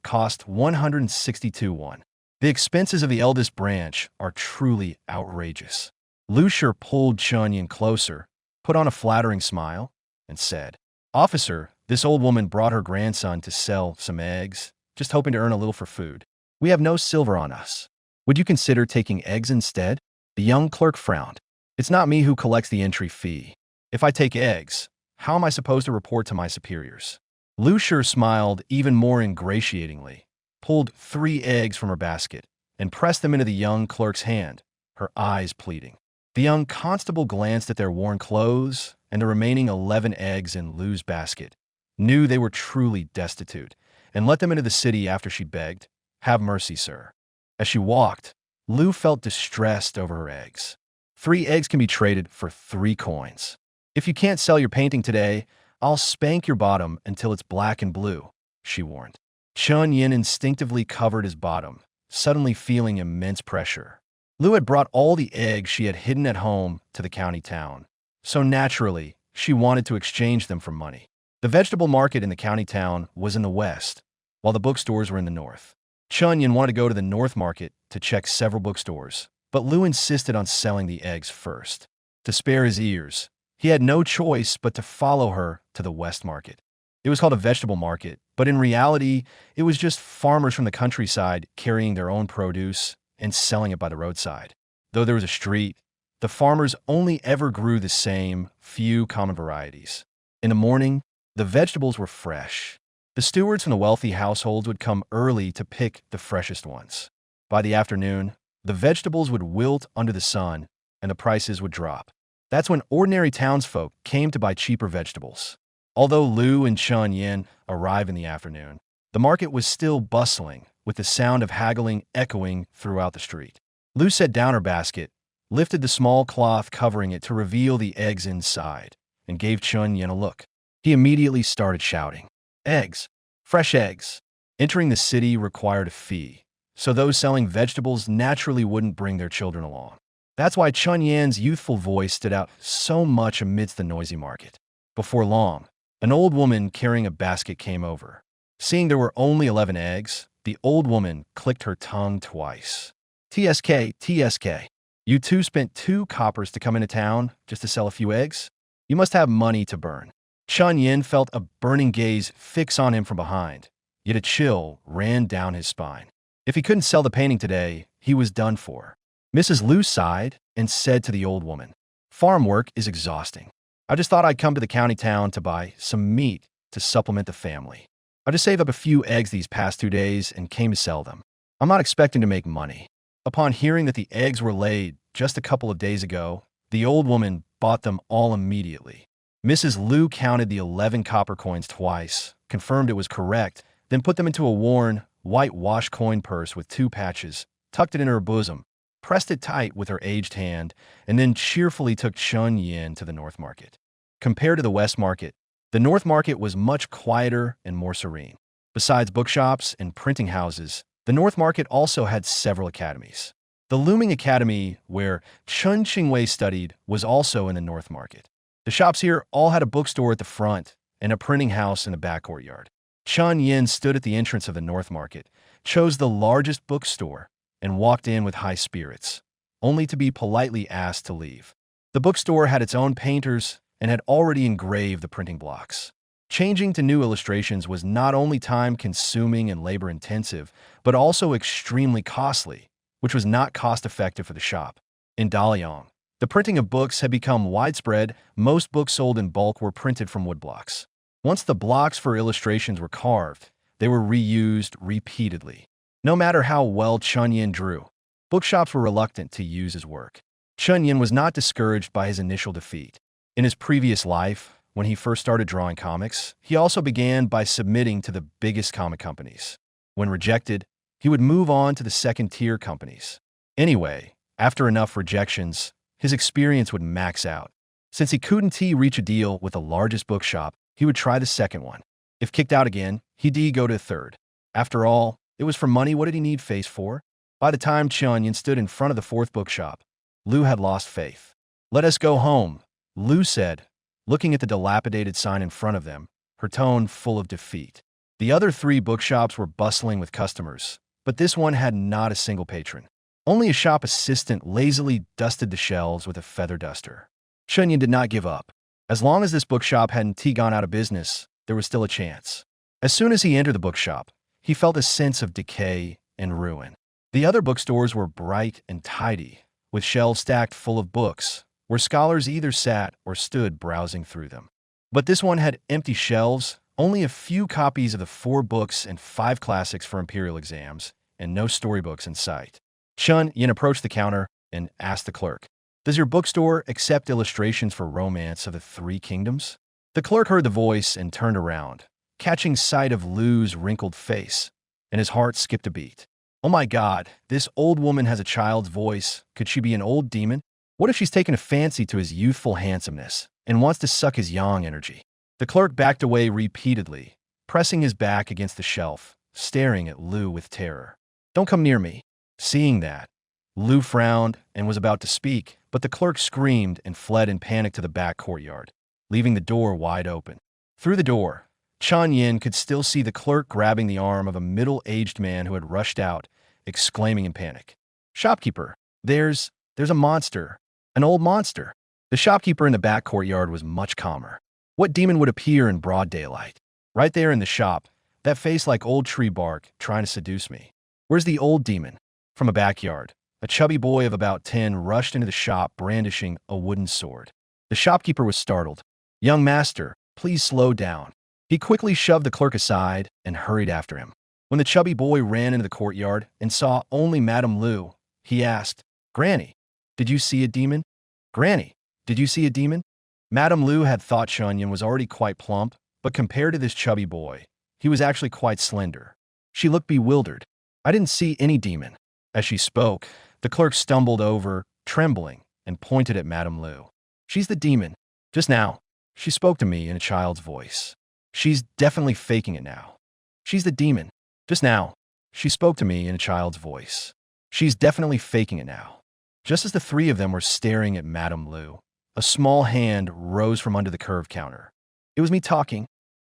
cost 162 won. The expenses of the eldest branch are truly outrageous." Lu Shi pulled Chun Yin closer, put on a flattering smile, and said, "Officer, this old woman brought her grandson to sell some eggs, just hoping to earn a little for food. We have no silver on us. Would you consider taking eggs instead?" The young clerk frowned. "It's not me who collects the entry fee. If I take eggs, how am I supposed to report to my superiors?" Lu Shi smiled even more ingratiatingly, pulled 3 eggs from her basket, and pressed them into the young clerk's hand, her eyes pleading. The young constable glanced at their worn clothes and the remaining 11 eggs in Lu's basket, knew they were truly destitute, and let them into the city after she begged, "Have mercy, sir." As she walked, Lu felt distressed over her eggs. 3 eggs can be traded for 3 coins. "If you can't sell your painting today, I'll spank your bottom until it's black and blue," she warned. Chun Yin instinctively covered his bottom, suddenly feeling immense pressure. Lu had brought all the eggs she had hidden at home to the county town, so naturally, she wanted to exchange them for money. The vegetable market in the county town was in the west, while the bookstores were in the north. Chun Yin wanted to go to the north market to check several bookstores, but Lu insisted on selling the eggs first. To spare his ears, He had no choice but to follow her to the West Market. It was called a vegetable market, but in reality, it was just farmers from the countryside carrying their own produce and selling it by the roadside. Though there was a street, the farmers only ever grew the same few common varieties. In the morning, the vegetables were fresh. The stewards from the wealthy households would come early to pick the freshest ones. By the afternoon, the vegetables would wilt under the sun and the prices would drop. That's when ordinary townsfolk came to buy cheaper vegetables. Although Lu and Chun Yin arrived in the afternoon, the market was still bustling, with the sound of haggling echoing throughout the street. Lu set down her basket, lifted the small cloth covering it to reveal the eggs inside, and gave Chun Yin a look. He immediately started shouting, "Eggs! Fresh eggs!" Entering the city required a fee, so those selling vegetables naturally wouldn't bring their children along. That's why Chun Yan's youthful voice stood out so much amidst the noisy market. Before long, an old woman carrying a basket came over. Seeing there were only 11 eggs, the old woman clicked her tongue twice. "TSK, TSK. You two spent 2 coppers to come into town just to sell a few eggs? You must have money to burn." Chun Yin felt a burning gaze fix on him from behind, yet a chill ran down his spine. If he couldn't sell the painting today, he was done for. Mrs. Lu sighed and said to the old woman, "Farm work is exhausting. I just thought I'd come to the county town to buy some meat to supplement the family. I just saved up a few eggs these past 2 days and came to sell them. I'm not expecting to make money." Upon hearing that the eggs were laid just a couple of days ago, the old woman bought them all immediately. Mrs. Lu counted the 11 copper coins twice, confirmed it was correct, then put them into a worn, white-washed coin purse with 2 patches, tucked it in her bosom, pressed it tight with her aged hand, and then cheerfully took Chun Yin to the North Market. Compared to the West Market, the North Market was much quieter and more serene. Besides bookshops and printing houses, the North Market also had several academies. The Looming Academy, where Chun Qingwei studied, was also in the North Market. The shops here all had a bookstore at the front and a printing house in the back courtyard. Chun Yin stood at the entrance of the North Market, chose the largest bookstore, and walked in with high spirits, only to be politely asked to leave. The bookstore had its own painters and had already engraved the printing blocks. Changing to new illustrations was not only time-consuming and labor-intensive, but also extremely costly, which was not cost-effective for the shop. In Daliang, the printing of books had become widespread. Most books sold in bulk were printed from woodblocks. Once the blocks for illustrations were carved, they were reused repeatedly. No matter how well Chun Yin drew, bookshops were reluctant to use his work. Chun Yin was not discouraged by his initial defeat. In his previous life, when he first started drawing comics, he also began by submitting to the biggest comic companies. When rejected, he would move on to the second-tier companies. Anyway, after enough rejections, his experience would max out. Since he couldn't reach a deal with the largest bookshop, he would try the second one. If kicked out again, he'd go to a third. After all, it was for money. What did he need face for? By the time Chun Yin stood in front of the 4th bookshop, Lu had lost faith. "Let us go home," Lu said, looking at the dilapidated sign in front of them, her tone full of defeat. The other 3 bookshops were bustling with customers, but this one had not a single patron. Only a shop assistant lazily dusted the shelves with a feather duster. Chun Yin did not give up. As long as this bookshop hadn't gone out of business, there was still a chance. As soon as he entered the bookshop, he felt a sense of decay and ruin. The other bookstores were bright and tidy, with shelves stacked full of books, where scholars either sat or stood browsing through them. But this one had empty shelves, only a few copies of the 4 books and 5 classics for imperial exams, and no storybooks in sight. Chun Yin approached the counter and asked the clerk, "Does your bookstore accept illustrations for Romance of the 3 Kingdoms?" The clerk heard the voice and turned around, catching sight of Lu's wrinkled face, and his heart skipped a beat. Oh my God, this old woman has a child's voice. Could she be an old demon? What if she's taken a fancy to his youthful handsomeness and wants to suck his yang energy? The clerk backed away repeatedly, pressing his back against the shelf, staring at Lu with terror. "Don't come near me." Seeing that, Lu frowned and was about to speak, but the clerk screamed and fled in panic to the back courtyard, leaving the door wide open. Through the door, Chun Yin could still see the clerk grabbing the arm of a middle-aged man who had rushed out, exclaiming in panic, "Shopkeeper, there's a monster, an old monster." The shopkeeper in the back courtyard was much calmer. What demon would appear in broad daylight? Right there in the shop, that face like old tree bark trying to seduce me. Where's the old demon? From a backyard, a chubby boy of about 10 rushed into the shop brandishing a wooden sword. The shopkeeper was startled. "Young master, please slow down." He quickly shoved the clerk aside and hurried after him. When the chubby boy ran into the courtyard and saw only Madame Lu, he asked, "Granny, did you see a demon? Granny, did you see a demon?" Madame Lu had thought Chunyin was already quite plump, but compared to this chubby boy, he was actually quite slender. She looked bewildered. "I didn't see any demon." As she spoke, the clerk stumbled over, trembling, and pointed at Madame Lu. "She's the demon. Just now, she spoke to me in a child's voice. She's definitely faking it now. She's the demon. Just now, she spoke to me in a child's voice. She's definitely faking it now." Just as the three of them were staring at Madame Lu, a small hand rose from under the curved counter. "It was me talking."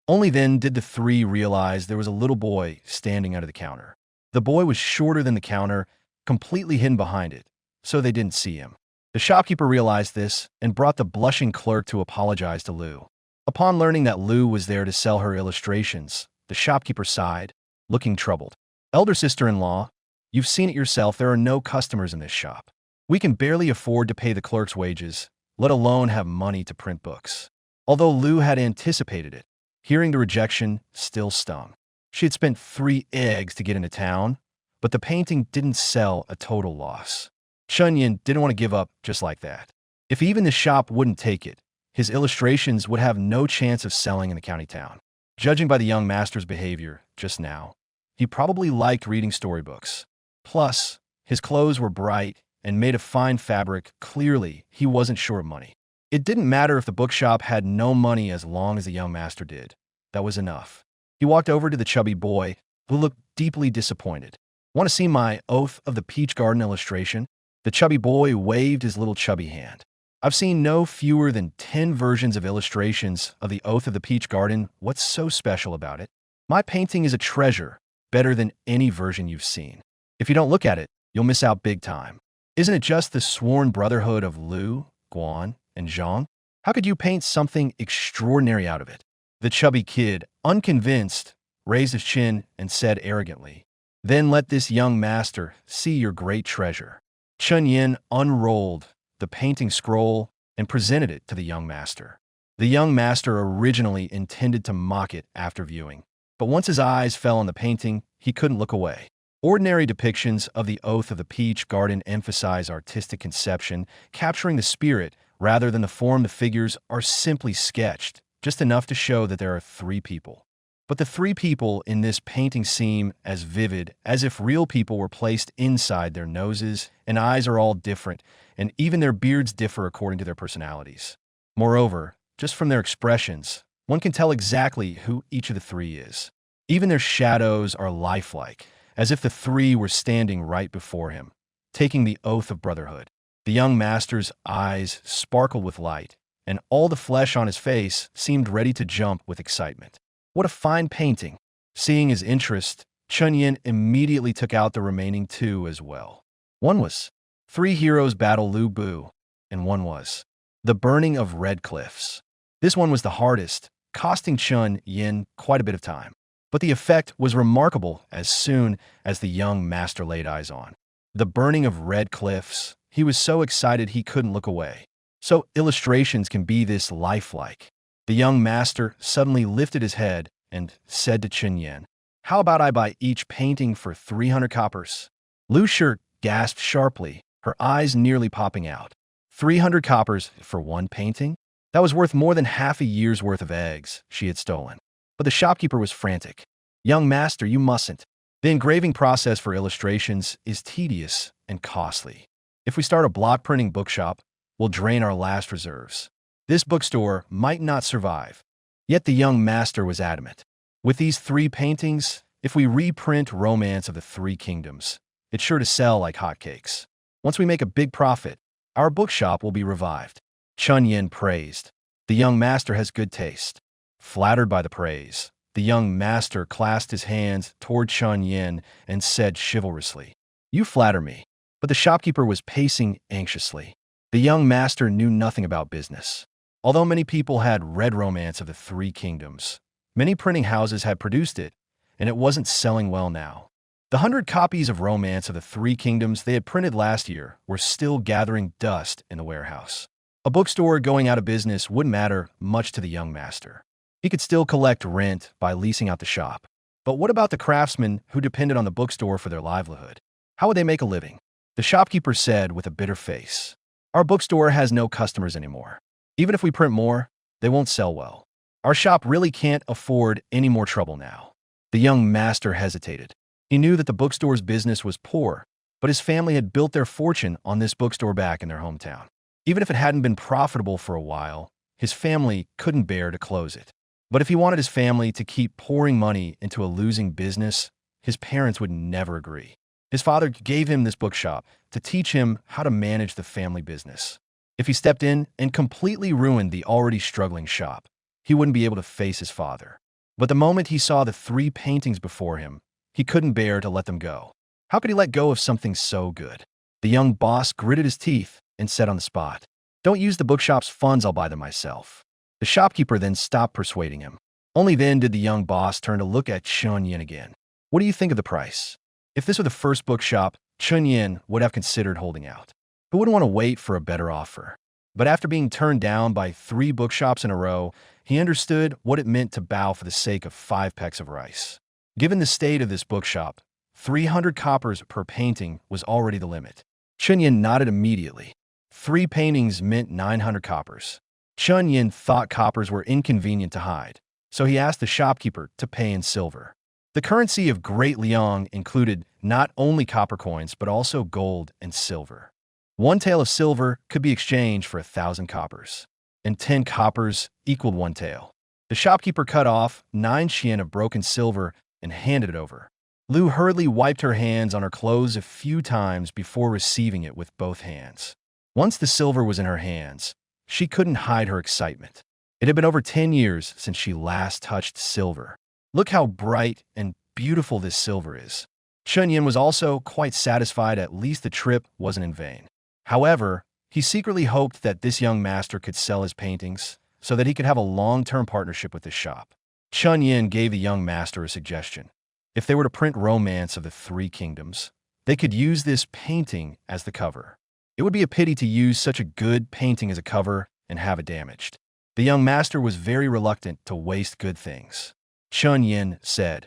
Only then did the three realize there was a little boy standing under the counter. The boy was shorter than the counter, completely hidden behind it, so they didn't see him. The shopkeeper realized this and brought the blushing clerk to apologize to Lu. Upon learning that Lu was there to sell her illustrations, the shopkeeper sighed, looking troubled. "Elder sister-in-law, you've seen it yourself, there are no customers in this shop. We can barely afford to pay the clerk's wages, let alone have money to print books." Although Lu had anticipated it, hearing the rejection still stung. She had spent 3 eggs to get into town, but the painting didn't sell, a total loss. Chunyin didn't want to give up just like that. If even the shop wouldn't take it, his illustrations would have no chance of selling in the county town. Judging by the young master's behavior just now, he probably liked reading storybooks. Plus, his clothes were bright and made of fine fabric. Clearly, he wasn't short of money. It didn't matter if the bookshop had no money as long as the young master did. That was enough. He walked over to the chubby boy, who looked deeply disappointed. "Want to see my Oath of the Peach Garden illustration?" The chubby boy waved his little chubby hand. "I've seen no fewer than 10 versions of illustrations of the Oath of the Peach Garden. What's so special about it? My painting is a treasure, better than any version you've seen. If you don't look at it, you'll miss out big time. Isn't it just the sworn brotherhood of Lu, Guan, and Zhang? How could you paint something extraordinary out of it?" The chubby kid, unconvinced, raised his chin and said arrogantly, "Then let this young master see your great treasure." Chunyin unrolled the painting scroll and presented it to the young master. The young master originally intended to mock it after viewing, but once his eyes fell on the painting, he couldn't look away. Ordinary depictions of the Oath of the Peach Garden emphasize artistic conception, capturing the spirit rather than the form. The figures are simply sketched, just enough to show that there are 3 people. But the 3 people in this painting seem as vivid as if real people were placed inside. Their noses and eyes are all different, and even their beards differ according to their personalities. Moreover, just from their expressions, one can tell exactly who each of the 3 is. Even their shadows are lifelike, as if the 3 were standing right before him, taking the oath of brotherhood. The young master's eyes sparkled with light, and all the flesh on his face seemed ready to jump with excitement. What a fine painting! Seeing his interest, Chunyin immediately took out the remaining 2 as well. One was 3 Heroes Battle Lu Bu, and one was The Burning of Red Cliffs. This one was the hardest, costing Chunyin quite a bit of time. But the effect was remarkable as soon as the young master laid eyes on The Burning of Red Cliffs. He was so excited he couldn't look away. So illustrations can be this lifelike. The young master suddenly lifted his head and said to Chunyin, "How about I buy each painting for 300 coppers?" Lu Shi gasped sharply, her eyes nearly popping out. 300 coppers for one painting? That was worth more than half a year's worth of eggs she had stolen. But the shopkeeper was frantic. "Young master, you mustn't. The engraving process for illustrations is tedious and costly. If we start a block printing bookshop, we'll drain our last reserves. This bookstore might not survive." Yet the young master was adamant. "With these 3 paintings, if we reprint Romance of the 3 Kingdoms, it's sure to sell like hotcakes. Once we make a big profit, our bookshop will be revived." Chunyin praised. The young master has good taste. Flattered by the praise, the young master clasped his hands toward Chunyin and said chivalrously, "You flatter me." But the shopkeeper was pacing anxiously. The young master knew nothing about business. Although many people had read Romance of the Three Kingdoms, many printing houses had produced it, and it wasn't selling well now. The 100 copies of Romance of the Three Kingdoms they had printed last year were still gathering dust in the warehouse. A bookstore going out of business wouldn't matter much to the young master. He could still collect rent by leasing out the shop. But what about the craftsmen who depended on the bookstore for their livelihood? How would they make a living? The shopkeeper said with a bitter face, "Our bookstore has no customers anymore. Even if we print more, they won't sell well. Our shop really can't afford any more trouble now." The young master hesitated. He knew that the bookstore's business was poor, but his family had built their fortune on this bookstore back in their hometown. Even if it hadn't been profitable for a while, his family couldn't bear to close it. But if he wanted his family to keep pouring money into a losing business, his parents would never agree. His father gave him this bookshop to teach him how to manage the family business. If he stepped in and completely ruined the already struggling shop, he wouldn't be able to face his father. But the moment he saw the 3 paintings before him, he couldn't bear to let them go. How could he let go of something so good? The young boss gritted his teeth and said on the spot, "Don't use the bookshop's funds, I'll buy them myself." The shopkeeper then stopped persuading him. Only then did the young boss turn to look at Chun Yin again. "What do you think of the price?" If this were the first bookshop, Chun Yin would have considered holding out. Who wouldn't want to wait for a better offer? But after being turned down by 3 bookshops in a row, he understood what it meant to bow for the sake of 5 pecks of rice. Given the state of this bookshop, 300 coppers per painting was already the limit. Chun Yin nodded immediately. 3 paintings meant 900 coppers. Chun Yin thought coppers were inconvenient to hide, so he asked the shopkeeper to pay in silver. The currency of Great Liang included not only copper coins but also gold and silver. 1 tael of silver could be exchanged for 1,000 coppers, and 10 coppers equaled 1 tael. The shopkeeper cut off 9 chien of broken silver and handed it over. Lu hurriedly wiped her hands on her clothes a few times before receiving it with both hands. Once the silver was in her hands, she couldn't hide her excitement. It had been over 10 years since she last touched silver. Look how bright and beautiful this silver is. Chun Yin was also quite satisfied at least the trip wasn't in vain. However, he secretly hoped that this young master could sell his paintings so that he could have a long-term partnership with this shop. Chun Yin gave the young master a suggestion. If they were to print Romance of the Three Kingdoms, they could use this painting as the cover. It would be a pity to use such a good painting as a cover and have it damaged. The young master was very reluctant to waste good things. Chun Yin said,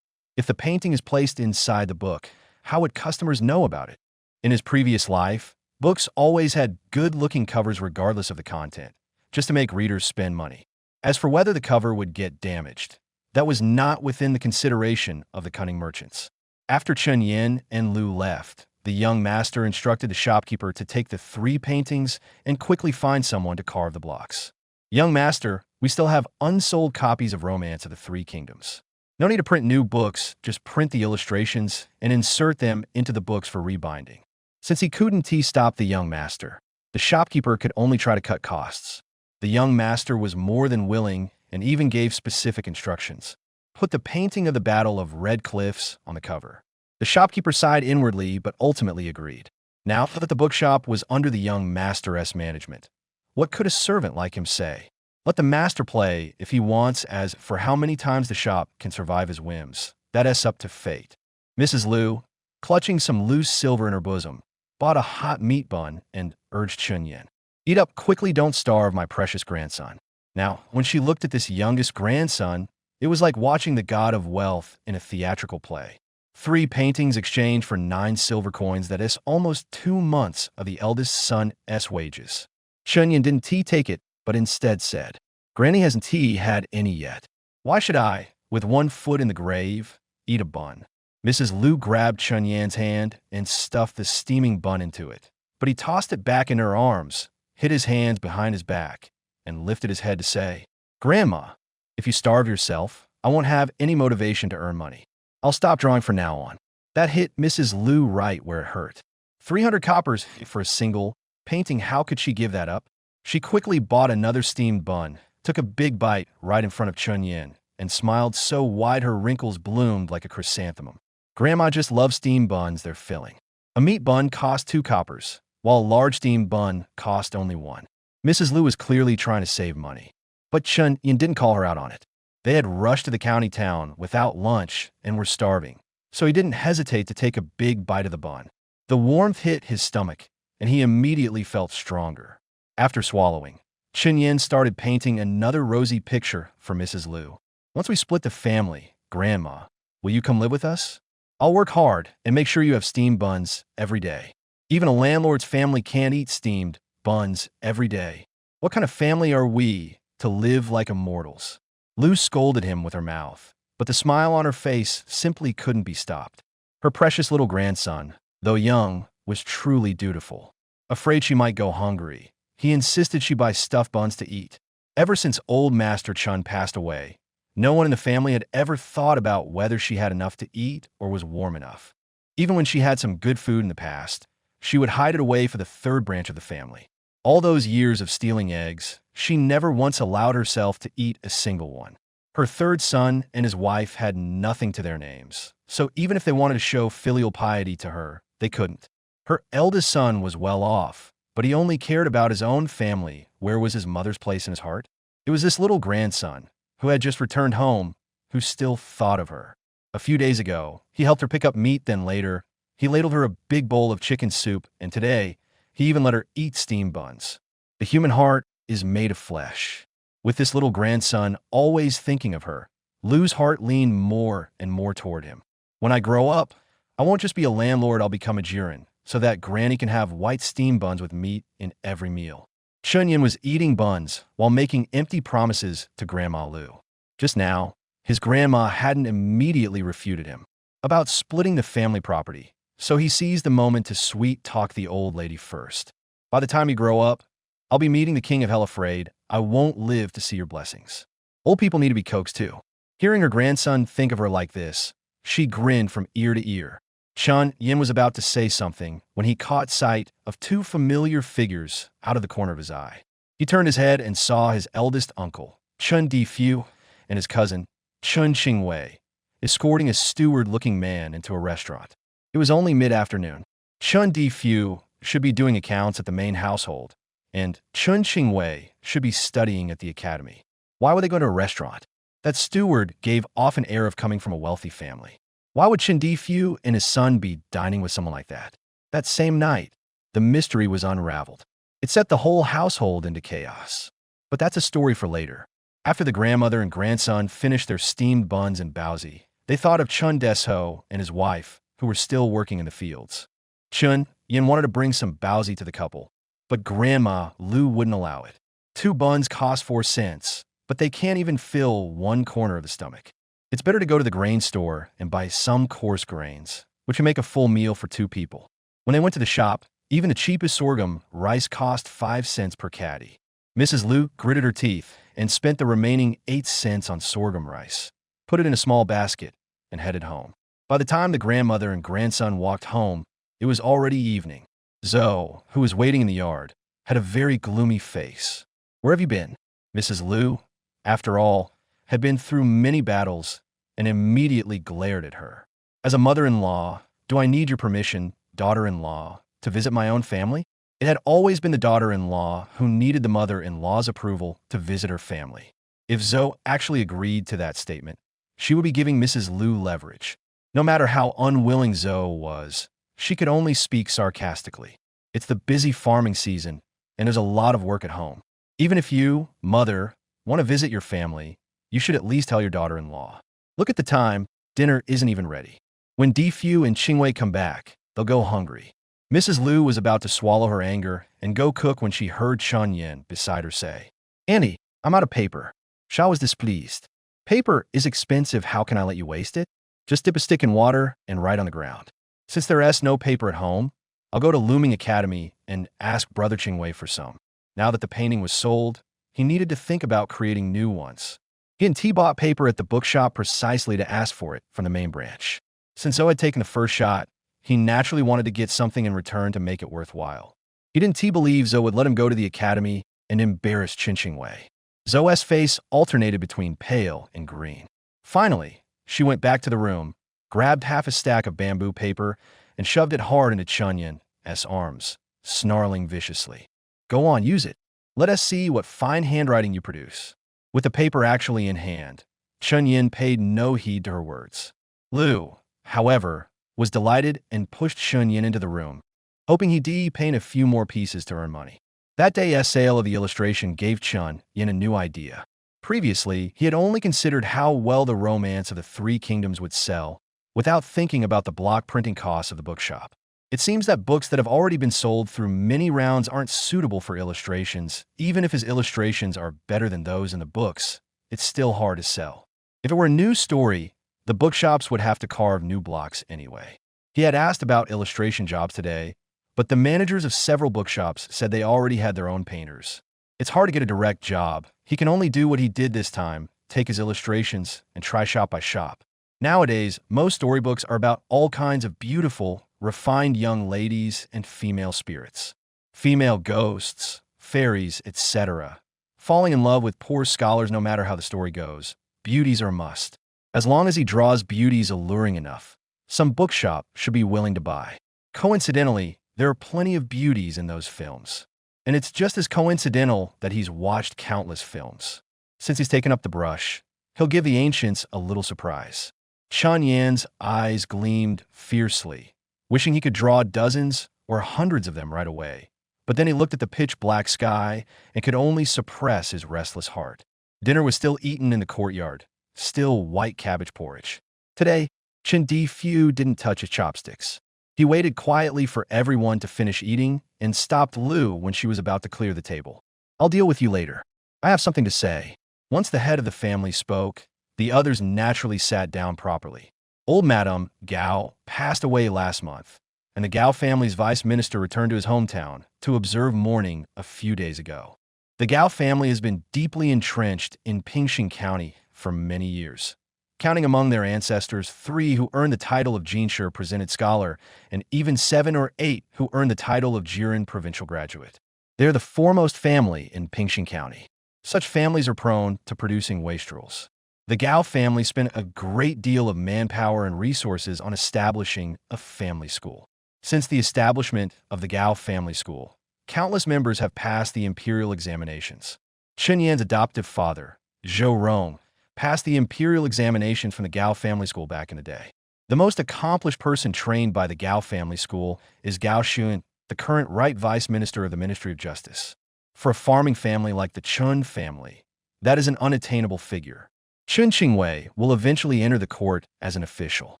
"If the painting is placed inside the book, how would customers know about it?" In his previous life, books always had good-looking covers regardless of the content, just to make readers spend money. As for whether the cover would get damaged, that was not within the consideration of the cunning merchants. After Chun Yin and Lu left, the young master instructed the shopkeeper to take the 3 paintings and quickly find someone to carve the blocks. "Young master, we still have unsold copies of Romance of the Three Kingdoms. No need to print new books, just print the illustrations and insert them into the books for rebinding." Since he couldn't stop the young master, the shopkeeper could only try to cut costs. The young master was more than willing and even gave specific instructions. Put the painting of the Battle of Red Cliffs on the cover. The shopkeeper sighed inwardly but ultimately agreed. Now that the bookshop was under the young master's management, what could a servant like him say? Let the master play if he wants. As for how many times the shop can survive his whims, that's up to fate. Mrs. Lu, clutching some loose silver in her bosom, bought a hot meat bun and urged Chun Yin, "Eat up quickly, don't starve, my precious grandson." Now, when she looked at this youngest grandson, it was like watching the god of wealth in a theatrical play. 3 paintings exchanged for 9 silver coins, that is almost 2 months of the eldest son's wages. Chun Yin didn't take it, but instead said, "Granny hasn't had any yet. Why should I, with 1 foot in the grave, eat a bun?" Mrs. Lu grabbed Chun Yin's hand and stuffed the steaming bun into it, but he tossed it back in her arms, hid his hands behind his back, and lifted his head to say, "Grandma, if you starve yourself, I won't have any motivation to earn money. I'll stop drawing from now on." That hit Mrs. Lu right where it hurt. 300 coppers for a single painting, how could she give that up? She quickly bought another steamed bun, took a big bite right in front of Chun Yin, and smiled so wide her wrinkles bloomed like a chrysanthemum. Grandma just loves steamed buns, they're filling. A meat bun cost 2 coppers, while a large steamed bun cost only one. Mrs. Liu was clearly trying to save money, but Chun Yin didn't call her out on it. They had rushed to the county town without lunch and were starving, so he didn't hesitate to take a big bite of the bun. The warmth hit his stomach, and he immediately felt stronger. After swallowing, Chun Yin started painting another rosy picture for Mrs. Liu. Once we split the family, Grandma, will you come live with us? I'll work hard and make sure you have steamed buns every day. Even a landlord's family can't eat steamed buns every day. What kind of family are we to live like immortals? Liu scolded him with her mouth, but the smile on her face simply couldn't be stopped. Her precious little grandson, though young, was truly dutiful. Afraid she might go hungry, he insisted she buy stuffed buns to eat. Ever since old Master Chun passed away, no one in the family had ever thought about whether she had enough to eat or was warm enough. Even when she had some good food in the past, she would hide it away for the third branch of the family. All those years of stealing eggs, she never once allowed herself to eat a single one. Her third son and his wife had nothing to their names, so even if they wanted to show filial piety to her, they couldn't. Her eldest son was well off, but he only cared about his own family. Where was his mother's place in his heart? It was this little grandson, who had just returned home, who still thought of her. A few days ago, he helped her pick up meat, then later, he ladled her a big bowl of chicken soup, and today, he even let her eat steamed buns. The human heart is made of flesh. With this little grandson always thinking of her, Liu's heart leaned more and more toward him. When I grow up, I won't just be a landlord, I'll become a jiren, so that Granny can have white steamed buns with meat in every meal. Chun Yin was eating buns while making empty promises to Grandma Liu. Just now, his grandma hadn't immediately refuted him about splitting the family property, so he seized the moment to sweet-talk the old lady first. By the time you grow up, I'll be meeting the king of hell afraid. I won't live to see your blessings. Old people need to be coaxed too. Hearing her grandson think of her like this, she grinned from ear to ear. Chun Yin was about to say something when he caught sight of two familiar figures out of the corner of his eye. He turned his head and saw his eldest uncle, Chun Difu, and his cousin, Chun Qingwei, escorting a steward-looking man into a restaurant. It was only mid-afternoon. Chun Difu should be doing accounts at the main household, and Chun Qingwei should be studying at the academy. Why would they go to a restaurant? That steward gave off an air of coming from a wealthy family. Why would Chun Difu and his son be dining with someone like that? That same night, the mystery was unraveled. It set the whole household into chaos. But that's a story for later. After the grandmother and grandson finished their steamed buns and baozi, they thought of Chun Desho and his wife, who were still working in the fields. Chun Yin wanted to bring some baozi to the couple, but Grandma Liu wouldn't allow it. 2 buns cost 4 cents, but they can't even fill one corner of the stomach. It's better to go to the grain store and buy some coarse grains, which can make a full meal for 2 people. When they went to the shop, even the cheapest sorghum rice cost 5 cents per caddy. Mrs. Liu gritted her teeth and spent the remaining 8 cents on sorghum rice, put it in a small basket, and headed home. By the time the grandmother and grandson walked home, it was already evening. Zoe, who was waiting in the yard, had a very gloomy face. "Where have you been?" Mrs. Liu, after all, had been through many battles and immediately glared at her. "As a mother-in-law, do I need your permission, daughter-in-law, to visit my own family?" It had always been the daughter-in-law who needed the mother-in-law's approval to visit her family. If Zoe actually agreed to that statement, she would be giving Mrs. Liu leverage. No matter how unwilling Zoe was, she could only speak sarcastically. It's the busy farming season, and there's a lot of work at home. Even if you, mother, want to visit your family, you should at least tell your daughter-in-law. Look at the time, dinner isn't even ready. When Difu and Qingwei come back, they'll go hungry. Mrs. Liu was about to swallow her anger and go cook when she heard Chun Yin beside her say, "Annie, I'm out of paper." Sha was displeased. "Paper is expensive, how can I let you waste it? Just dip a stick in water and write on the ground." Since there's no paper at home, I'll go to Looming Academy and ask Brother Qingwei for some. Now that the painting was sold, he needed to think about creating new ones. He and T bought paper at the bookshop precisely to ask for it from the main branch. Since Zoe had taken the first shot, he naturally wanted to get something in return to make it worthwhile. He didn't believe Zoe would let him go to the academy and embarrass Qin Qingwei. Zoe's face alternated between pale and green. Finally, she went back to the room, grabbed half a stack of bamboo paper, and shoved it hard into Chun Yin's arms, snarling viciously. Go on, use it. Let us see what fine handwriting you produce. With the paper actually in hand, Chun Yin paid no heed to her words. Lu, however, was delighted and pushed Chun Yin into the room, hoping he'd paint a few more pieces to earn money. That day's sale of the illustration gave Chun Yin a new idea. Previously, he had only considered how well the Romance of the Three Kingdoms would sell, without thinking about the block printing costs of the bookshop. It seems that books that have already been sold through many rounds aren't suitable for illustrations. Even if his illustrations are better than those in the books, it's still hard to sell. If it were a new story, the bookshops would have to carve new blocks anyway. He had asked about illustration jobs today, but the managers of several bookshops said they already had their own painters. It's hard to get a direct job. He can only do what he did this time, take his illustrations and try shop by shop. Nowadays, most storybooks are about all kinds of beautiful, refined young ladies and female spirits. Female ghosts, fairies, etc. Falling in love with poor scholars no matter how the story goes. Beauties are a must. As long as he draws beauties alluring enough, some bookshop should be willing to buy. Coincidentally, there are plenty of beauties in those films. And it's just as coincidental that he's watched countless films. Since he's taken up the brush, he'll give the ancients a little surprise. Chun Yin's eyes gleamed fiercely, wishing he could draw dozens or hundreds of them right away. But then he looked at the pitch-black sky and could only suppress his restless heart. Dinner was still eaten in the courtyard, still white cabbage porridge. Today, Chen Di-Fu didn't touch his chopsticks. He waited quietly for everyone to finish eating and stopped Lu when she was about to clear the table. I'll deal with you later. I have something to say. Once the head of the family spoke, the others naturally sat down properly. Old Madame Gao passed away last month, and the Gao family's vice minister returned to his hometown to observe mourning a few days ago. The Gao family has been deeply entrenched in Pingxing County for many years, counting among their ancestors 3 who earned the title of Jinshi Presented Scholar and even 7 or 8 who earned the title of Jiren Provincial Graduate. They are the foremost family in Pingxing County. Such families are prone to producing wastrels. The Gao family spent a great deal of manpower and resources on establishing a family school. Since the establishment of the Gao family school, countless members have passed the imperial examinations. Chen Yan's adoptive father, Zhou Rong, passed the imperial examination from the Gao family school back in the day. The most accomplished person trained by the Gao family school is Gao Xun, the current right vice minister of the Ministry of Justice. For a farming family like the Chun family, that is an unattainable figure. Chun Qingwei will eventually enter the court as an official.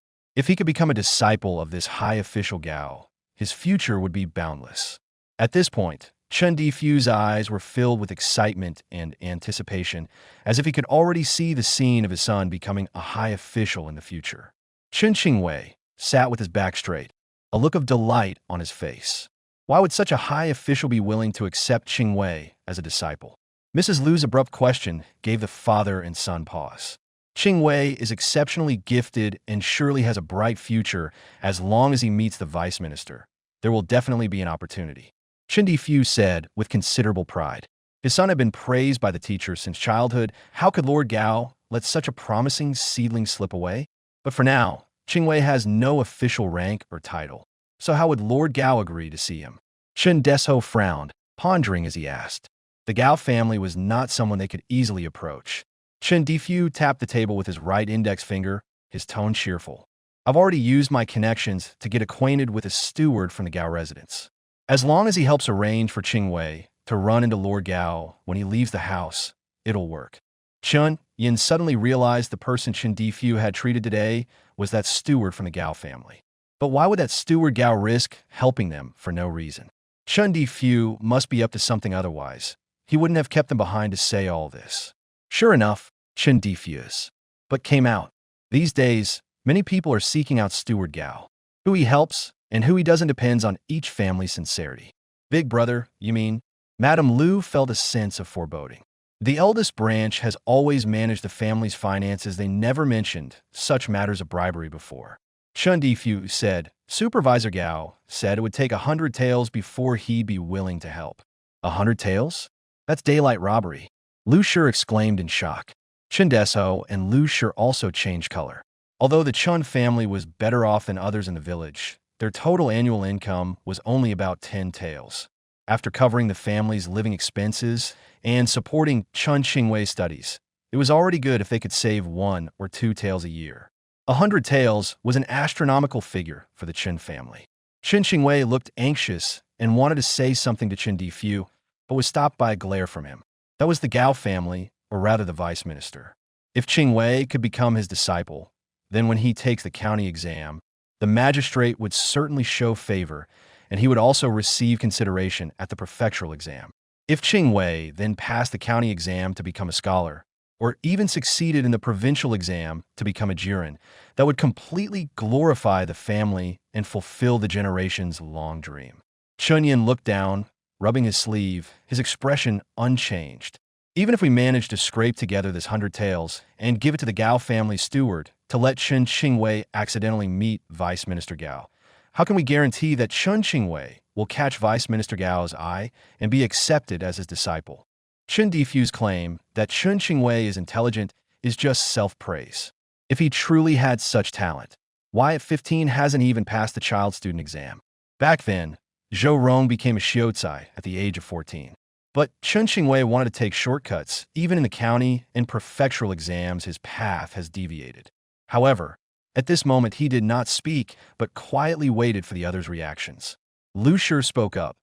If he could become a disciple of this high official Gao, his future would be boundless. At this point, Chen Di-Fu's eyes were filled with excitement and anticipation, as if he could already see the scene of his son becoming a high official in the future. Chun Qingwei sat with his back straight, a look of delight on his face. Why would such a high official be willing to accept Qingwei as a disciple? Mrs. Lu's abrupt question gave the father and son pause. Qingwei is exceptionally gifted and surely has a bright future as long as he meets the vice minister. There will definitely be an opportunity. Chen Di-Fu said with considerable pride. His son had been praised by the teacher since childhood. How could Lord Gao let such a promising seedling slip away? But for now, Qingwei has no official rank or title. So how would Lord Gao agree to see him? Chen Desho frowned, pondering as he asked. The Gao family was not someone they could easily approach. Chen Di-Fu tapped the table with his right index finger, his tone cheerful. I've already used my connections to get acquainted with a steward from the Gao residence. As long as he helps arrange for Qingwei to run into Lord Gao when he leaves the house, it'll work. Chun Yin suddenly realized the person Chen Di-Fu had treated today was that steward from the Gao family. But why would that steward Gao risk helping them for no reason? Chen Di-Fu must be up to something otherwise. He wouldn't have kept them behind to say all this. Sure enough, Chen Di-Fu's. But came out. These days, many people are seeking out Steward Gao. Who he helps and who he doesn't depends on each family's sincerity. Big brother, you mean? Madame Lu felt a sense of foreboding. The eldest branch has always managed the family's finances. They never mentioned such matters of bribery before. Chen Di-Fu said, Supervisor Gao said it would take 100 taels before he'd be willing to help. 100 taels? That's daylight robbery. Lu Shi exclaimed in shock. Chen Desho and Lu Shi also changed color. Although the Chun family was better off than others in the village, their total annual income was only about 10 taels. After covering the family's living expenses and supporting Chun Qingwei studies, it was already good if they could save 1 or 2 taels a year. 100 taels was an astronomical figure for the Chen family. Chen Qingwei looked anxious and wanted to say something to Chen Difu, but was stopped by a glare from him. That was the Gao family, or rather the vice minister. If Qingwei could become his disciple, then when he takes the county exam, the magistrate would certainly show favor, and he would also receive consideration at the prefectural exam. If Qingwei then passed the county exam to become a scholar, or even succeeded in the provincial exam to become a jiren, that would completely glorify the family and fulfill the generation's long dream. Chunyan looked down, rubbing his sleeve, his expression unchanged. Even if we manage to scrape together this 100 taels and give it to the Gao family steward to let Chen Qingwei accidentally meet Vice Minister Gao, how can we guarantee that Chen Qingwei will catch Vice Minister Gao's eye and be accepted as his disciple? Chen Difu's claim that Chen Qingwei is intelligent is just self-praise. If he truly had such talent, why at 15 hasn't he even passed the child student exam? Back then, Zhou Rong became a shiozai at the age of 14. But Chen Qingwei wanted to take shortcuts. Even in the county and prefectural exams, his path has deviated. However, at this moment he did not speak, but quietly waited for the others' reactions. Lu Shi spoke up.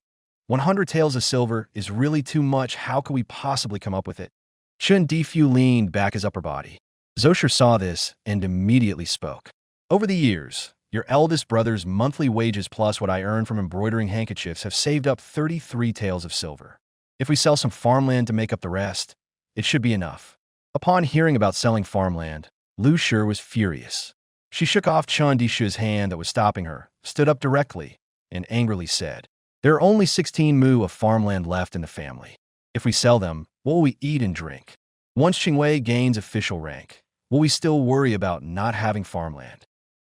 100 taels of silver is really too much. How could we possibly come up with it? Chen Difu leaned back his upper body. Zhou Shi saw this and immediately spoke. Over the years, your eldest brother's monthly wages plus what I earn from embroidering handkerchiefs have saved up 33 taels of silver. If we sell some farmland to make up the rest, it should be enough. Upon hearing about selling farmland, Lu Shi was furious. She shook off Chen Dishu's hand that was stopping her, stood up directly, and angrily said, "There are only 16 mu of farmland left in the family. If we sell them, what will we eat and drink? Once Qingwei gains official rank, will we still worry about not having farmland?"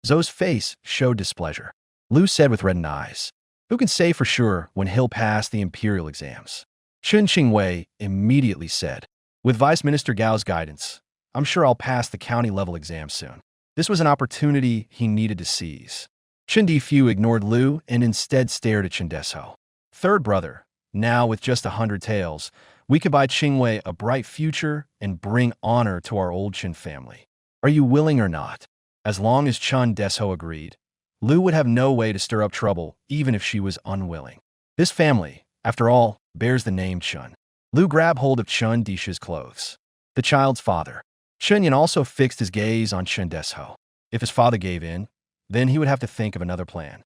Zhou's face showed displeasure. Lu said with reddened eyes, "Who can say for sure when he'll pass the imperial exams?" Chen Qingwei immediately said, "With Vice Minister Gao's guidance, I'm sure I'll pass the county-level exam soon." This was an opportunity he needed to seize. Chen Difu ignored Lu and instead stared at Chen Desho. "Third brother, now with just 100 taels, we could buy Qingwei a bright future and bring honor to our old Chen family. Are you willing or not?" As long as Chen Desho agreed, Lu would have no way to stir up trouble, even if she was unwilling. This family, after all, bears the name Chen. Lu grabbed hold of Chen Dishu's clothes. The child's father. Chen Yan also fixed his gaze on Chen Desho. If his father gave in, then he would have to think of another plan.